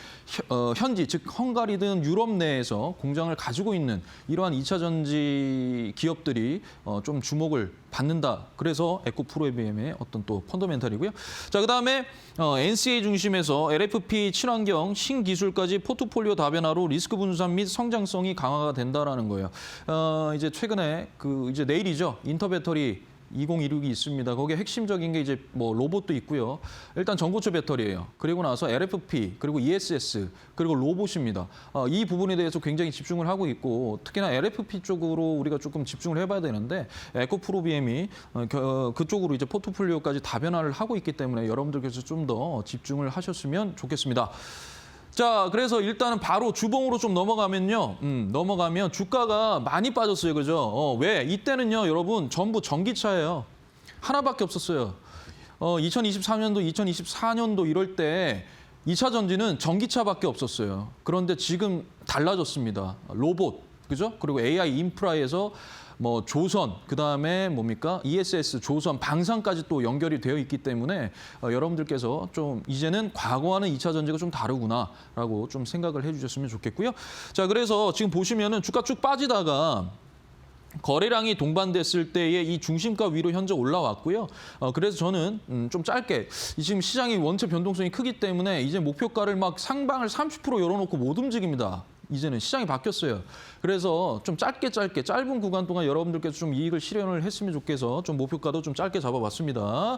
현지, 즉 헝가리든 유럽 내에서 공장을 가지고 있는 이러한 2차 전지 기업들이 좀 주목을 받는다. 그래서 에코프로비엠의 어떤 또 펀더멘탈이고요. 자, 그다음에 NCA 중심에서 LFP 친환경 신기술까지 포트폴리오 다변화로 리스크 분산 및 성장성이 강화가 된다라는 거예요. 이제 최근에 이제 내일이죠. 인터배터리 2026이 있습니다. 거기에 핵심적인 게 이제 뭐 로봇도 있고요. 일단 전고체 배터리예요. 그리고 나서 LFP, 그리고 ESS, 그리고 로봇입니다. 이 부분에 대해서 굉장히 집중을 하고 있고 특히나 LFP 쪽으로 우리가 조금 집중을 해봐야 되는데 에코프로비엠이 그쪽으로 이제 포트폴리오까지 다변화를 하고 있기 때문에 여러분들께서 좀 더 집중을 하셨으면 좋겠습니다. 자, 그래서 일단은 바로 주봉으로 좀 넘어가면요. 넘어가면 주가가 많이 빠졌어요. 그죠? 왜? 이때는요, 여러분, 전부 전기차예요. 하나밖에 없었어요. 2023년도, 2024년도 이럴 때 2차 전지는 전기차밖에 없었어요. 그런데 지금 달라졌습니다. 로봇, 그죠? 그리고 AI 인프라에서 뭐 조선, 그다음에 뭡니까? ESS, 조선, 방산까지 또 연결이 되어 있기 때문에 여러분들께서 좀 이제는 과거와는 2차 전지가 좀 다르구나라고 좀 생각을 해주셨으면 좋겠고요. 자, 그래서 지금 보시면은 주가 쭉 빠지다가 거래량이 동반됐을 때의 이 중심가 위로 현재 올라왔고요. 그래서 저는 좀 짧게 지금 시장이 원체 변동성이 크기 때문에 이제 목표가를 막 상방을 30% 열어놓고 못 움직입니다. 이제는 시장이 바뀌었어요. 그래서 좀 짧은 구간 동안 여러분들께서 좀 이익을 실현을 했으면 좋겠어서 좀 목표가도 좀 짧게 잡아봤습니다.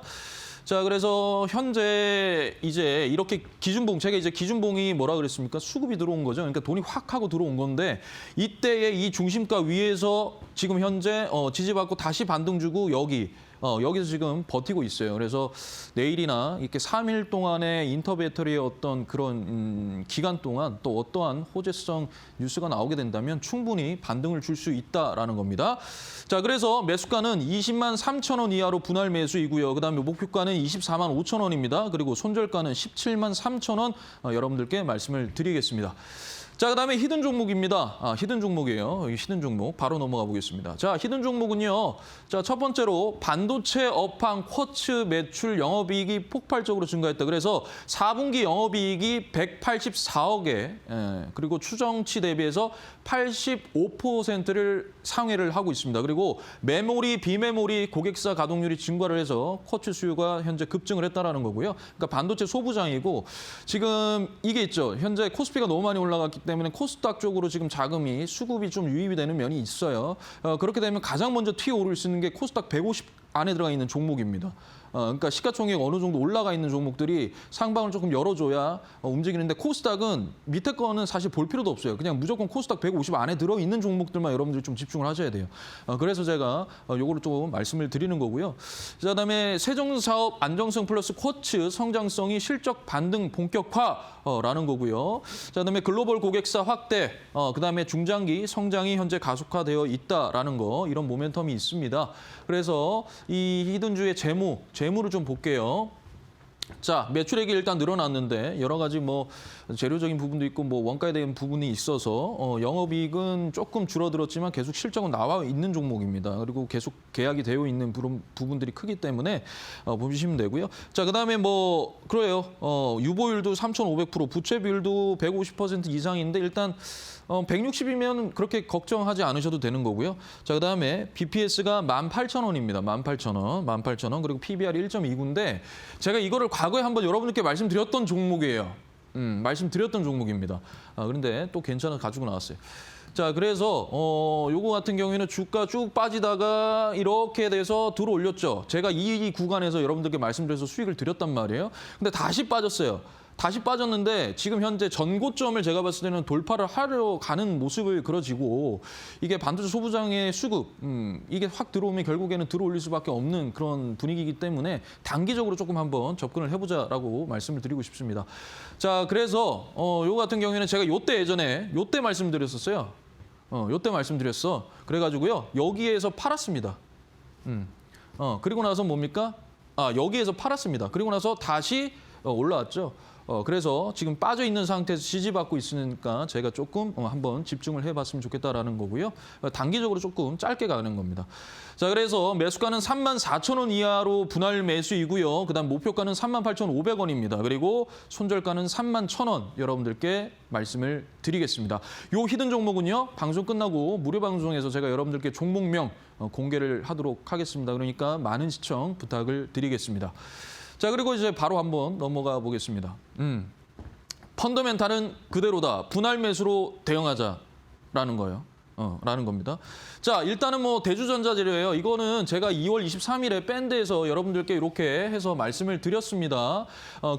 자, 그래서 현재 이제 이렇게 기준봉, 제가 이제 기준봉이 뭐라 그랬습니까? 수급이 들어온 거죠. 그러니까 돈이 확 하고 들어온 건데 이때의 이 중심가 위에서 지금 현재 지지받고 다시 반등 주고 여기서 지금 버티고 있어요. 그래서 내일이나 이렇게 3일 동안의 인터배터리의 어떤 그런 기간 동안 또 어떠한 호재성 뉴스가 나오게 된다면 충분히 반등을 줄 수 있다라는 겁니다. 자, 그래서 매수가는 20만 3천 원 이하로 분할 매수이고요. 그다음에 목표가는 24만 5천 원입니다. 그리고 손절가는 17만 3천 원 여러분들께 말씀을 드리겠습니다. 자, 그다음에 히든 종목입니다. 히든 종목이에요. 여기 히든 종목 바로 넘어가 보겠습니다. 자, 히든 종목은요. 자, 첫 번째로 반도체 업황 쿼츠 매출 영업이익이 폭발적으로 증가했다. 그래서 4분기 영업이익이 184억에 그리고 추정치 대비해서 85%를 상회를 하고 있습니다. 그리고 메모리, 비메모리 고객사 가동률이 증가를 해서 쿼츠 수요가 현재 급증을 했다라는 거고요. 그러니까 반도체 소부장이고 지금 이게 있죠. 현재 코스피가 너무 많이 올라갔기 때문에 코스닥 쪽으로 지금 자금이 수급이 좀 유입이 되는 면이 있어요. 그렇게 되면 가장 먼저 튀어오를 수 있는 게 코스닥 150 안에 들어가 있는 종목입니다. 그러니까 시가총액 어느 정도 올라가 있는 종목들이 상방을 조금 열어줘야 움직이는데 코스닥은 밑에 거는 사실 볼 필요도 없어요. 그냥 무조건 코스닥 150 안에 들어있는 종목들만 여러분들이 좀 집중을 하셔야 돼요. 그래서 제가 요거를 좀 말씀을 드리는 거고요. 자, 그다음에 세종사업 안정성 플러스 쿼츠 성장성이 실적 반등 본격화라는 거고요. 자, 그다음에 글로벌 고객사 확대, 그다음에 중장기 성장이 현재 가속화되어 있다라는 거 이런 모멘텀이 있습니다. 그래서 이 히든주의 재무를 좀 볼게요. 자, 매출액이 일단 늘어났는데 여러 가지 뭐 재료적인 부분도 있고 뭐 원가에 대한 부분이 있어서 영업이익은 조금 줄어들었지만 계속 실적은 나와 있는 종목입니다. 그리고 계속 계약이 되어 있는 부분들이 크기 때문에 보시면 되고요. 자, 그다음에 뭐 그래요. 유보율도 3,500%, 부채 비율도 150% 이상인데 일단 160이면 그렇게 걱정하지 않으셔도 되는 거고요. 자, 그다음에 BPS가 18,000원입니다. 18,000원. 그리고 PBR 1.29인데 제가 이거를 과거에 한번 여러분들께 말씀드렸던 종목이에요. 말씀드렸던 종목입니다. 그런데 또 괜찮아 가지고 나왔어요. 자, 그래서 요거 같은 경우에는 주가 쭉 빠지다가 이렇게 돼서 들어올렸죠. 제가 이 구간에서 여러분들께 말씀드려서 수익을 드렸단 말이에요. 근데 다시 빠졌어요. 다시 빠졌는데 지금 현재 전고점을 제가 봤을 때는 돌파를 하려 가는 모습을 그려지고 이게 반도체 소부장의 수급 이게 확 들어오면 결국에는 들어올릴 수밖에 없는 그런 분위기이기 때문에 단기적으로 조금 한번 접근을 해보자라고 말씀을 드리고 싶습니다. 자, 그래서 요거 같은 경우에는 제가 예전에 요때 말씀드렸었어요. 요때 말씀드렸어. 그래가지고요 여기에서 팔았습니다. 그리고 나서 뭡니까? 여기에서 팔았습니다. 그리고 나서 다시 올라왔죠. 그래서 지금 빠져 있는 상태에서 지지받고 있으니까 제가 조금 한번 집중을 해봤으면 좋겠다라는 거고요. 단기적으로 조금 짧게 가는 겁니다. 자, 그래서 매수가는 34,000원 이하로 분할 매수이고요. 그다음 목표가는 38,500원입니다. 그리고 손절가는 31,000원 여러분들께 말씀을 드리겠습니다. 요 히든 종목은요. 방송 끝나고 무료 방송에서 제가 여러분들께 종목명 공개를 하도록 하겠습니다. 그러니까 많은 시청 부탁을 드리겠습니다. 자, 그리고 이제 바로 한번 넘어가 보겠습니다. 펀더멘탈은 그대로다. 분할 매수로 대응하자라는 거예요. 라는 겁니다. 자, 일단은 뭐 대주전자재료예요. 이거는 제가 2월 23일에 밴드에서 여러분들께 이렇게 해서 말씀을 드렸습니다.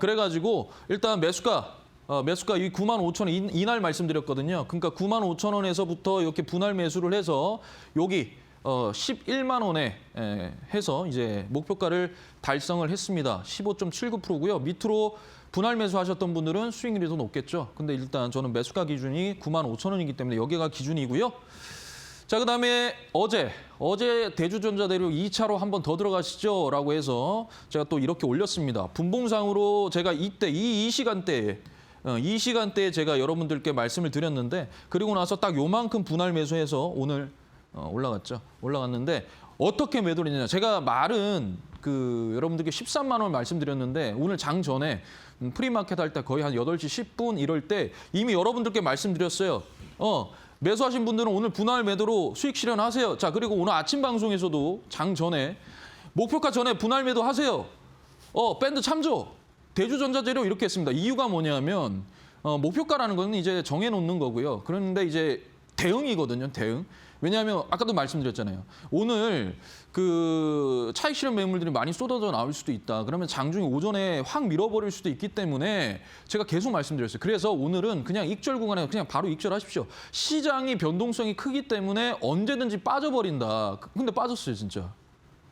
그래가지고 일단 매수가 이 95,000원 이날 말씀드렸거든요. 그러니까 95,000원에서부터 이렇게 분할 매수를 해서 여기 11만 원에 해서 이제 목표가를 달성을 했습니다. 15.79%고요. 밑으로 분할 매수하셨던 분들은 수익률이 더 높겠죠. 근데 일단 저는 매수가 기준이 95,000원이기 때문에 여기가 기준이고요. 자, 그다음에 어제 대주전자재료 2차로 한번 더 들어가시죠 라고 해서 제가 또 이렇게 올렸습니다. 분봉상으로 제가 이때 이 시간대에 제가 여러분들께 말씀을 드렸는데 그리고 나서 딱 요만큼 분할 매수해서 오늘 올라갔죠. 올라갔는데 어떻게 매도를 했느냐. 제가 말은 여러분들께 13만 원 말씀드렸는데 오늘 장 전에 프리마켓 할 때 거의 한 8시 10분 이럴 때 이미 여러분들께 말씀드렸어요. 매수하신 분들은 오늘 분할 매도로 수익 실현하세요. 자, 그리고 오늘 아침 방송에서도 장 전에 목표가 전에 분할 매도 하세요. 밴드 참조. 대주전자재료 이렇게 했습니다. 이유가 뭐냐면 목표가라는 거는 이제 정해놓는 거고요. 그런데 이제 대응이거든요. 대응. 왜냐하면 아까도 말씀드렸잖아요. 오늘 차익 실현 매물들이 많이 쏟아져 나올 수도 있다. 그러면 장중에 오전에 확 밀어버릴 수도 있기 때문에 제가 계속 말씀드렸어요. 그래서 오늘은 그냥 익절 구간에 그냥 바로 익절하십시오. 시장이 변동성이 크기 때문에 언제든지 빠져버린다. 근데 빠졌어요, 진짜.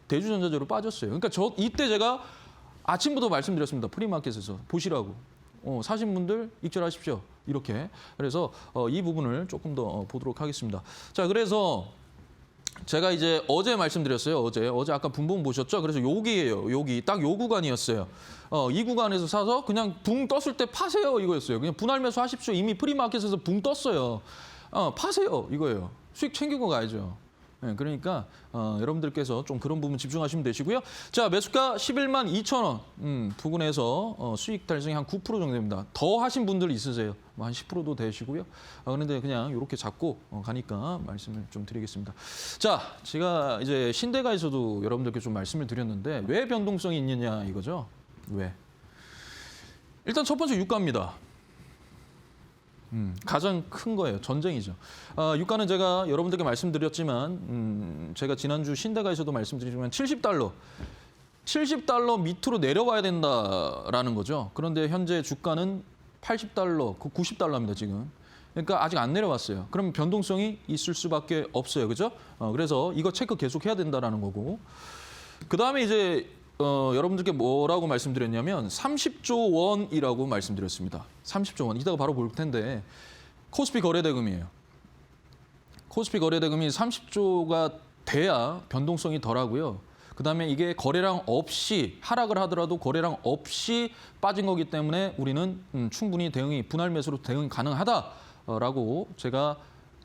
대주전자재로 빠졌어요. 그러니까 이때 제가 아침부터 말씀드렸습니다. 프리마켓에서 보시라고. 사신 분들 익절하십시오. 이렇게. 그래서 이 부분을 조금 더 보도록 하겠습니다. 자, 그래서 제가 이제 어제 말씀드렸어요. 어제 아까 분봉 보셨죠? 그래서 여기예요. 여기 딱 요 구간이었어요. 이 구간에서 사서 그냥 붕 떴을 때 파세요 이거였어요. 그냥 분할 매수하십시오. 이미 프리마켓에서 붕 떴어요. 파세요 이거예요. 수익 챙기고 가야죠. 네, 그러니까 여러분들께서 좀 그런 부분 집중하시면 되시고요. 자, 매수가 11만 2천 원 부근에서 수익 달성이 한 9% 정도 됩니다. 더 하신 분들 있으세요. 뭐 한 10%도 되시고요. 그런데 그냥 이렇게 잡고 가니까 말씀을 좀 드리겠습니다. 자, 제가 이제 신대가에서도 여러분들께 좀 말씀을 드렸는데 왜 변동성이 있느냐 이거죠. 왜? 일단 첫 번째 유가입니다. 가장 큰 거예요. 전쟁이죠. 유가는 제가 여러분들께 말씀드렸지만 제가 지난주 신대가에서도 말씀드리지만 70달러 밑으로 내려와야 된다라는 거죠. 그런데 현재 주가는 80달러, 90달러입니다, 지금. 그러니까 아직 안 내려왔어요. 그럼 변동성이 있을 수밖에 없어요. 그죠? 그래서 이거 체크 계속 해야 된다라는 거고. 그다음에 이제 여러분들께 뭐라고 말씀드렸냐면 30조 원이라고 말씀드렸습니다. 30조 원. 이따가 바로 볼 텐데 코스피 거래대금이에요. 코스피 거래대금이 30조가 돼야 변동성이 덜하고요. 그다음에 이게 거래량 없이 하락을 하더라도 거래량 없이 빠진 거기 때문에 우리는 충분히 분할 매수로 대응이 가능하다라고 제가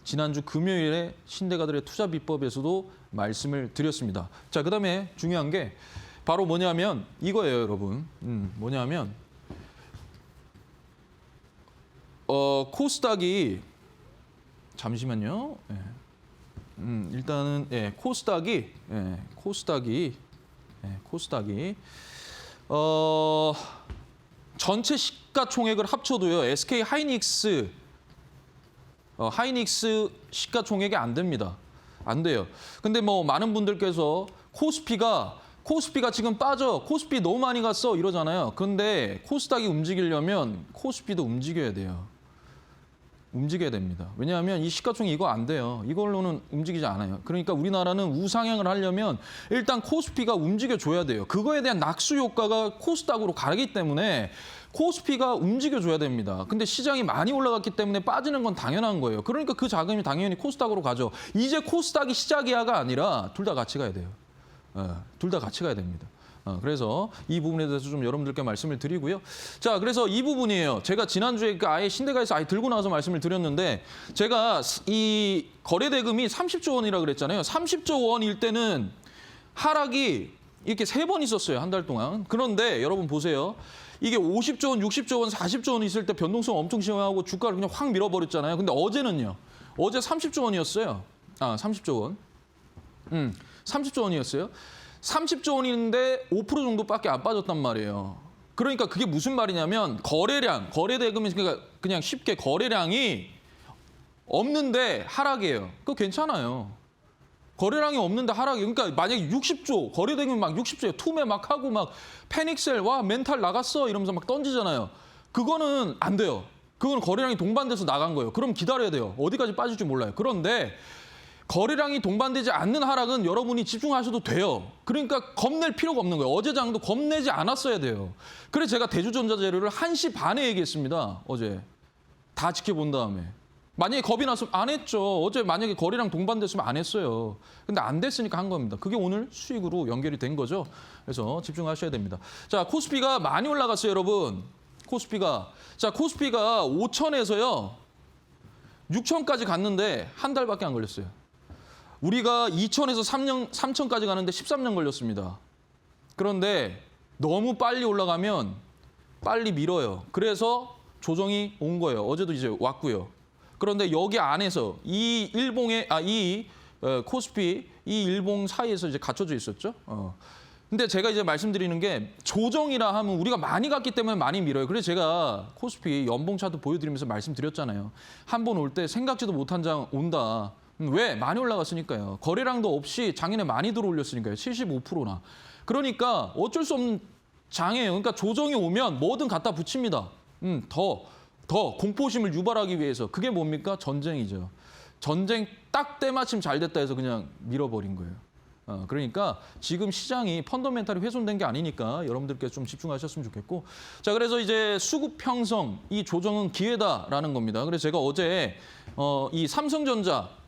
지난주 금요일에 신대가들의 투자 비법에서도 말씀을 드렸습니다. 자, 그다음에 중요한 게 바로 뭐냐면 이거예요, 여러분. 뭐냐면 코스닥이 잠시만요. 일단은 코스닥이 전체 시가총액을 합쳐도요. SK 하이닉스 시가총액이 안 됩니다. 안 돼요. 근데 뭐 많은 분들께서 코스피가 지금 빠져. 코스피 너무 많이 갔어. 이러잖아요. 그런데 코스닥이 움직이려면 코스피도 움직여야 돼요. 움직여야 됩니다. 왜냐하면 이 시가총액 이거 안 돼요. 이걸로는 움직이지 않아요. 그러니까 우리나라는 우상향을 하려면 일단 코스피가 움직여줘야 돼요. 그거에 대한 낙수 효과가 코스닥으로 가기 때문에 코스피가 움직여줘야 됩니다. 근데 시장이 많이 올라갔기 때문에 빠지는 건 당연한 거예요. 그러니까 그 자금이 당연히 코스닥으로 가죠. 이제 코스닥이 시작이야가 아니라 둘 다 같이 가야 돼요. 둘 다 같이 가야 됩니다. 그래서 이 부분에 대해서 좀 여러분들께 말씀을 드리고요. 자, 그래서 이 부분이에요. 제가 지난주에 아예 신대가에서 아예 들고 나와서 말씀을 드렸는데 제가 이 거래대금이 30조 원이라고 그랬잖아요. 30조 원일 때는 하락이 이렇게 3번 있었어요. 한 달 동안. 그런데 여러분 보세요. 이게 50조 원, 60조 원, 40조 원 있을 때 변동성 엄청 심하고 주가를 그냥 확 밀어버렸잖아요. 근데 어제는요. 어제 30조 원이었어요. 30조 원. 30조 원이었어요. 30조 원인데 5% 정도밖에 안 빠졌단 말이에요. 그러니까 그게 무슨 말이냐면 거래대금이 그냥 쉽게 거래량이 없는데 하락이에요. 그거 괜찮아요. 거래량이 없는데 하락이. 그러니까 만약에 60조, 거래대금이 막 60조에 투매 막 하고 막 패닉셀, 와 멘탈 나갔어 이러면서 막 던지잖아요. 그거는 안 돼요. 그건 거래량이 동반돼서 나간 거예요. 그럼 기다려야 돼요. 어디까지 빠질지 몰라요. 그런데 거래량이 동반되지 않는 하락은 여러분이 집중하셔도 돼요. 그러니까 겁낼 필요가 없는 거예요. 어제 장도 겁내지 않았어야 돼요. 그래서 제가 대주전자 재료를 1시 반에 얘기했습니다. 어제. 다 지켜본 다음에. 만약에 겁이 났으면 안 했죠. 어제 만약에 거래량 동반됐으면 안 했어요. 근데 안 됐으니까 한 겁니다. 그게 오늘 수익으로 연결이 된 거죠. 그래서 집중하셔야 됩니다. 자, 코스피가 많이 올라갔어요, 여러분. 코스피가 5천에서요. 6천까지 갔는데 한 달밖에 안 걸렸어요. 우리가 2천에서 3천까지 가는데 13년 걸렸습니다. 그런데 너무 빨리 올라가면 빨리 밀어요. 그래서 조정이 온 거예요. 어제도 이제 왔고요. 그런데 여기 안에서 이 코스피 이 일봉 사이에서 이제 갇혀져 있었죠. 근데 제가 이제 말씀드리는 게 조정이라 하면 우리가 많이 갔기 때문에 많이 밀어요. 그래서 제가 코스피 연봉 차트 보여드리면서 말씀드렸잖아요. 한 번 올 때 생각지도 못한 장 온다. 왜? 많이 올라갔으니까요. 거래량도 없이 장인에 많이 들어올렸으니까요. 75%나. 그러니까 어쩔 수 없는 장이에요. 그러니까 조정이 오면 뭐든 갖다 붙입니다. 더 공포심을 유발하기 위해서. 그게 뭡니까? 전쟁이죠. 전쟁 딱 때마침 잘 됐다 해서 그냥 밀어버린 거예요. 그러니까 지금 시장이 펀더멘탈이 훼손된 게 아니니까 여러분들께서 좀 집중하셨으면 좋겠고. 자, 그래서 이제 수급 형성, 이 조정은 기회다라는 겁니다. 그래서 제가 어제 이 삼성전자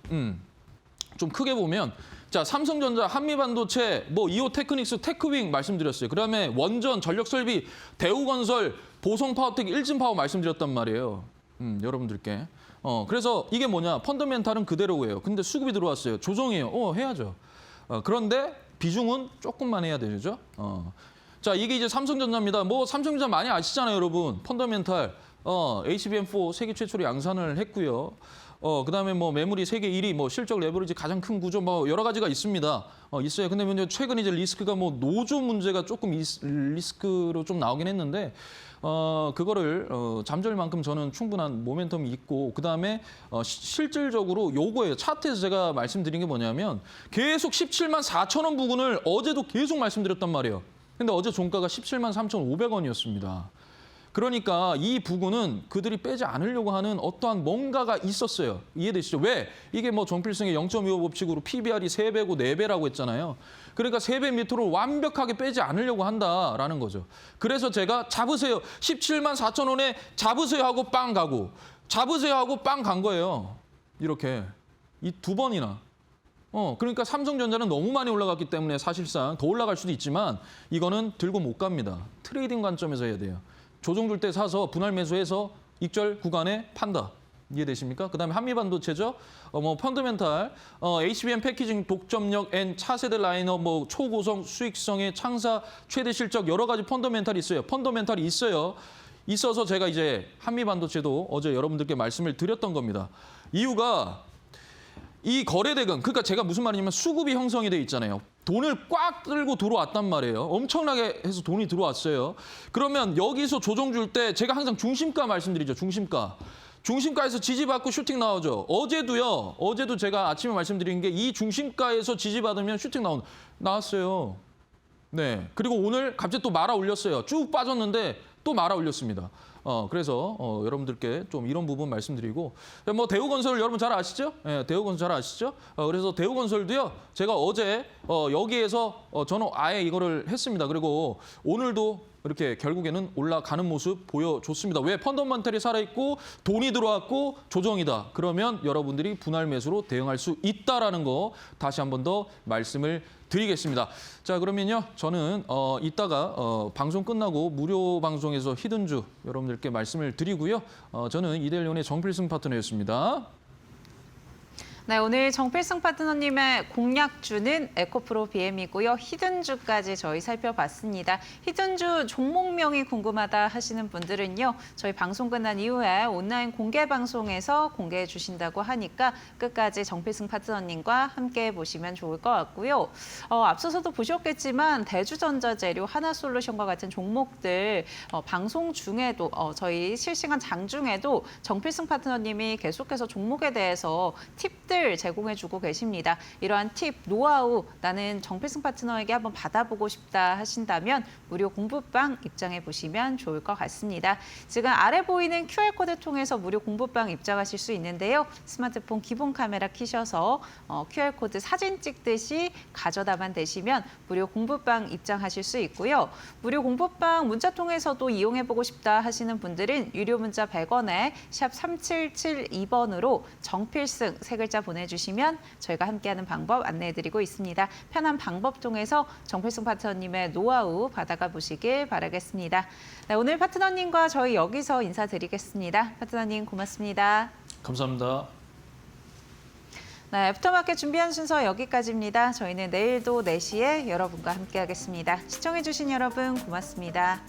좀 크게 보면 자, 삼성전자, 한미반도체, 뭐 이오테크닉스, 테크윙 말씀드렸어요. 그다음에 원전, 전력설비, 대우건설, 보성파워텍, 일진파워 말씀드렸단 말이에요. 여러분들께. 그래서 이게 뭐냐? 펀더멘탈은 그대로예요. 근데 수급이 들어왔어요. 조정이에요. 해야죠. 그런데 비중은 조금만 해야 되죠. 자, 이게 이제 삼성전자입니다. 뭐 삼성전자 많이 아시잖아요, 여러분. 펀더멘탈, HBM4 세계 최초로 양산을 했고요. 그다음에 뭐 매물이 세계 1위, 뭐 실적 레버리지 가장 큰 구조, 뭐 여러 가지가 있습니다. 있어요. 근데 먼저 최근 이제 리스크가 뭐 노조 문제가 조금 리스크로 좀 나오긴 했는데, 그거를 잠재울만큼 저는 충분한 모멘텀이 있고, 그다음에 실질적으로 요거예요. 차트에서 제가 말씀드린 게 뭐냐면 계속 17만 4천 원 부근을 어제도 계속 말씀드렸단 말이에요. 근데 어제 종가가 17만 3,500원이었습니다. 그러니까 이 부분은 그들이 빼지 않으려고 하는 어떠한 뭔가가 있었어요. 이해되시죠? 왜? 이게 뭐 정필승의 0.25 법칙으로 PBR이 3배고 4배라고 했잖아요. 그러니까 3배 밑으로 완벽하게 빼지 않으려고 한다라는 거죠. 그래서 제가 잡으세요. 17만 4천 원에 잡으세요 하고 빵 가고, 잡으세요 하고 빵 간 거예요. 이렇게. 이 2번이나. 그러니까 삼성전자는 너무 많이 올라갔기 때문에 사실상 더 올라갈 수도 있지만 이거는 들고 못 갑니다. 트레이딩 관점에서 해야 돼요. 조정 줄 때 사서 분할 매수해서 익절 구간에 판다. 이해되십니까? 그다음에 한미반도체죠. 뭐 펀더멘탈, HBM 패키징 독점력, N 차세대 라인업, 뭐 초고성 수익성의 창사 최대 실적 여러 가지 펀더멘탈이 있어요. 펀더멘탈이 있어요. 있어서 제가 이제 한미반도체도 어제 여러분들께 말씀을 드렸던 겁니다. 이유가 이 거래대금, 그러니까 제가 무슨 말이냐면 수급이 형성이 돼 있잖아요. 돈을 꽉 들고 들어왔단 말이에요. 엄청나게 해서 돈이 들어왔어요. 그러면 여기서 조정 줄 때 제가 항상 중심가 말씀드리죠. 중심가. 중심가에서 지지받고 슈팅 나오죠. 어제도 제가 아침에 말씀드린 게 이 중심가에서 지지받으면 슈팅 나왔어요. 네. 그리고 오늘 갑자기 또 말아 올렸어요. 쭉 빠졌는데 또 말아 올렸습니다. 그래서 여러분들께 좀 이런 부분 말씀드리고, 뭐 대우건설 여러분 잘 아시죠? 예, 대우건설 잘 아시죠? 그래서 대우건설도요. 제가 어제 여기에서 저는 아예 이거를 했습니다. 그리고 오늘도 이렇게 결국에는 올라가는 모습 보여줬습니다. 왜? 펀더멘탈이 살아있고 돈이 들어왔고 조정이다. 그러면 여러분들이 분할 매수로 대응할 수 있다라는 거 다시 한 번 더 말씀을 드리겠습니다. 자, 그러면요. 저는 이따가 방송 끝나고 무료 방송에서 히든주 여러분들께 말씀을 드리고요. 저는 이데일리온의 정필승 파트너였습니다. 네, 오늘 정필승 파트너님의 공략주는 에코프로 BM이고요. 히든주까지 저희 살펴봤습니다. 히든주 종목명이 궁금하다 하시는 분들은요. 저희 방송 끝난 이후에 온라인 공개 방송에서 공개해 주신다고 하니까 끝까지 정필승 파트너님과 함께 보시면 좋을 것 같고요. 앞서서도 보셨겠지만 대주전자재료, 하나솔루션과 같은 종목들 방송 중에도 저희 실시간 장중에도 정필승 파트너님이 계속해서 종목에 대해서 팁들 제공해주고 계십니다. 이러한 팁, 노하우 나는 정필승 파트너에게 한번 받아보고 싶다 하신다면 무료 공부방 입장해 보시면 좋을 것 같습니다. 지금 아래 보이는 QR코드 통해서 무료 공부방 입장하실 수 있는데요. 스마트폰 기본 카메라 켜셔서 QR코드 사진 찍듯이 가져다만 대시면 무료 공부방 입장하실 수 있고요. 무료 공부방 문자 통해서도 이용해보고 싶다 하시는 분들은 유료 문자 100원에 샵 3772번으로 정필승 세 글자 보내주시면 저희가 함께하는 방법 안내해드리고 있습니다. 편한 방법 통해서 정필승 파트너님의 노하우 받아가 보시길 바라겠습니다. 네, 오늘 파트너님과 저희 여기서 인사드리겠습니다. 파트너님 고맙습니다. 감사합니다. 네, 애프터마켓 준비한 순서 여기까지입니다. 저희는 내일도 4시에 여러분과 함께하겠습니다. 시청해주신 여러분 고맙습니다.